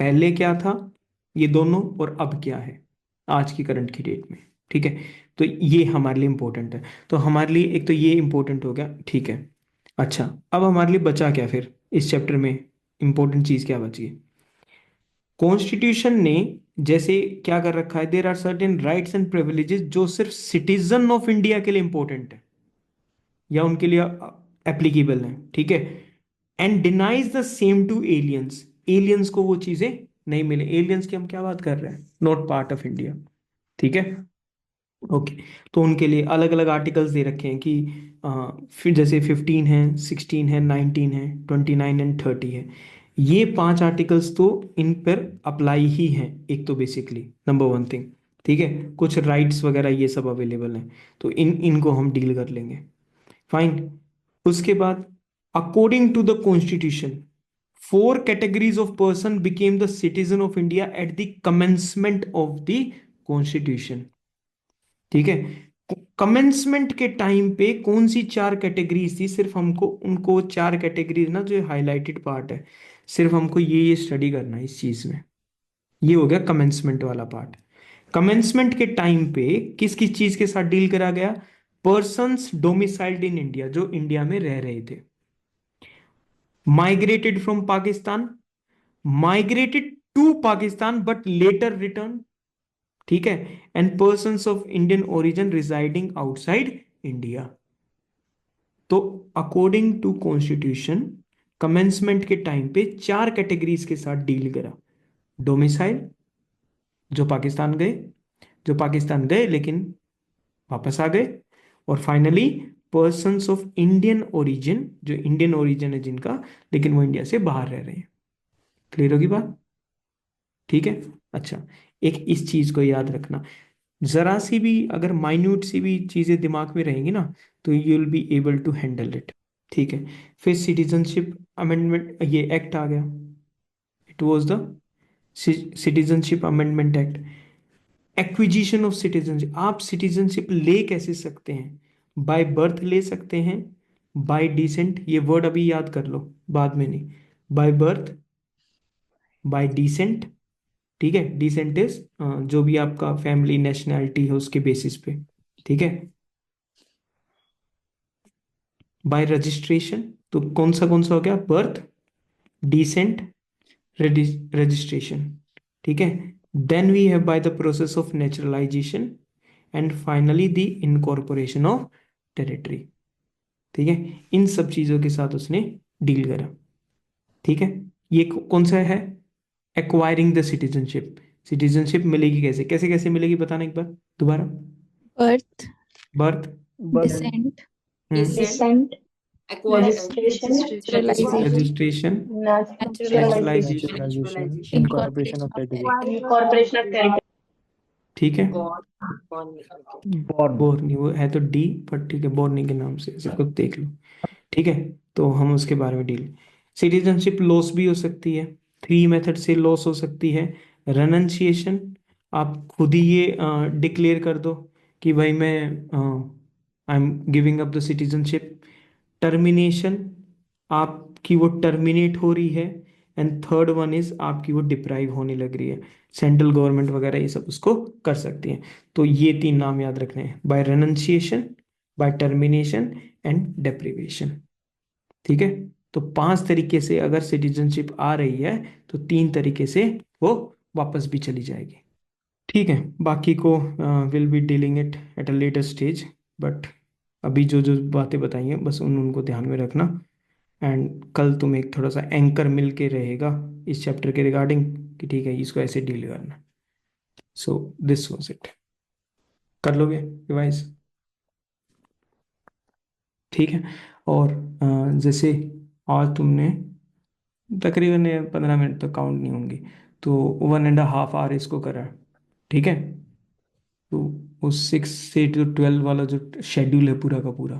पहले क्या था ये दोनों, और अब क्या है आज की करंट की डेट में, ठीक है। तो ये हमारे लिए इंपॉर्टेंट है। तो हमारे लिए एक तो ये इंपॉर्टेंट हो गया, ठीक है। अच्छा, अब हमारे लिए बचा क्या फिर इस चैप्टर में? इंपॉर्टेंट चीज क्या बची है? कॉन्स्टिट्यूशन ने जैसे क्या कर रखा है, there are certain rights and privileges जो सिर्फ सिटीजन ऑफ इंडिया के लिए इंपॉर्टेंट है या उनके लिए एप्लीकेबल है, ठीक है। And denies the same to aliens, aliens को वो चीजें नहीं मिले। एलियंस की हम क्या बात कर रहे हैं? नॉट पार्ट ऑफ इंडिया, ठीक है, ओके। तो उनके लिए अलग अलग आर्टिकल्स दे रखे हैं कि फिर जैसे 15 है, 16 है, 19 है, 29 एंड 30 है। ये 5 आर्टिकल्स तो इन पर अप्लाई ही हैं, एक तो बेसिकली नंबर वन थिंग, ठीक है। कुछ राइट्स वगैरह ये सब अवेलेबल हैं, तो इनको हम डील कर लेंगे, फाइन। उसके बाद according to the constitution 4 categories of person became the citizen of India at the commencement of the constitution, ठीक है। कमेंसमेंट के टाइम पे कौन सी 4 कैटेगरीज थी? सिर्फ हमको उनको 4 कैटेगरीज ना, जो हाईलाइटेड पार्ट है, सिर्फ हमको ये स्टडी करना है इस चीज में। ये हो गया कमेंसमेंट वाला पार्ट। कमेंसमेंट के टाइम पे किस किस चीज के साथ डील करा गया? पर्सन्स डोमिसाइल्ड इन इंडिया, जो इंडिया में रह रहे थे, migrated from Pakistan, migrated to Pakistan but later return, ठीक है, and persons of Indian origin residing outside India. तो अकॉर्डिंग टू कॉन्स्टिट्यूशन कमेंसमेंट के टाइम पे 4 कैटेगरीज के साथ डील करा। डोमिसाइल, जो पाकिस्तान गए, जो पाकिस्तान गए लेकिन वापस आ गए, और finally persons of Indian origin, जो इंडियन ओरिजिन है जिनका, लेकिन वो इंडिया से बाहर रह रहे हैं। क्लियर होगी बात, ठीक है। अच्छा, एक इस चीज को याद रखना, जरा सी भी अगर माइन्यूट सी भी चीजें दिमाग में रहेंगी ना, तो you will be able to handle it, ठीक है। फिर सिटीजनशिप अमेंडमेंट, ये एक्ट आ गया, it was the citizenship amendment act. Acquisition of citizenship, आप सिटीजनशिप ले कैसे सकते हैं? बाय बर्थ ले सकते हैं, बाय डिसेंट, ये वर्ड अभी याद कर लो, बाद में नहीं, बाय बर्थ, बाय डिसेंट, ठीक है। डिसेंट इज जो भी आपका फैमिली नेशनैलिटी है उसके बेसिस पे, ठीक है। बाय रजिस्ट्रेशन, तो कौन सा हो गया? बर्थ, डिसेंट, रजिस्ट्रेशन, ठीक है। Then we have by the process of naturalisation, and finally the incorporation of territory, ठीक है। इन सब चीजों के साथ उसने डील करा, ठीक है। ये कौन सा है? Acquiring the citizenship. सिटीजनशिप मिलेगी कैसे? कैसे कैसे मिलेगी बताना एक बार दोबारा। birth, birth, Birth, descent, descent, registration, naturalization, registration, naturalization, naturalization, naturalization, incorporation of territory. incorporation of territory. ठीक है। बॉर्न निकल के Born. बोर्नी, वो है तो डी, पर ठीक है, बोर्नी के नाम से ऐसे कुछ देख लो, ठीक है। तो हम उसके बारे में डील, सिटीजनशिप लॉस भी हो सकती है, 3 मेथड से लॉस हो सकती है। रेनंशिएशन, आप खुद ही ये डिक्लेयर कर दो कि भाई मैं I am giving up the citizenship. Termination, आपकी वो टर्मिनेट हो रही है। एंड थर्ड वन इज आपकी वो डिप्राइव होने लग रही है। सेंट्रल गवर्नमेंट वगैरह ये सब उसको कर सकती है। तो ये 3 नाम याद रखने हैं, by renunciation, by termination and deprivation, ठीक है। तो 5 तरीके से अगर सिटीजनशिप आ रही है तो 3 तरीके से वो वापस भी चली जाएगी, ठीक है। बाकी को will be dealing it at a later stage, but अभी जो जो बातें बताई हैं बस उनको ध्यान में रखना। एंड कल तुम्हें एक थोड़ा सा एंकर मिल के रहेगा इस चैप्टर के रिगार्डिंग कि ठीक है इसको ऐसे डील करना। सो दिस वाज इट, कर लोगे रिवाइज, ठीक है। और जैसे आज तुमने तकरीबन 15 मिनट तक काउंट नहीं होंगी, तो 1.5 आवर इसको करा, ठीक है। तो वो 6 से 12 वाला जो शेड्यूल है पूरा का पूरा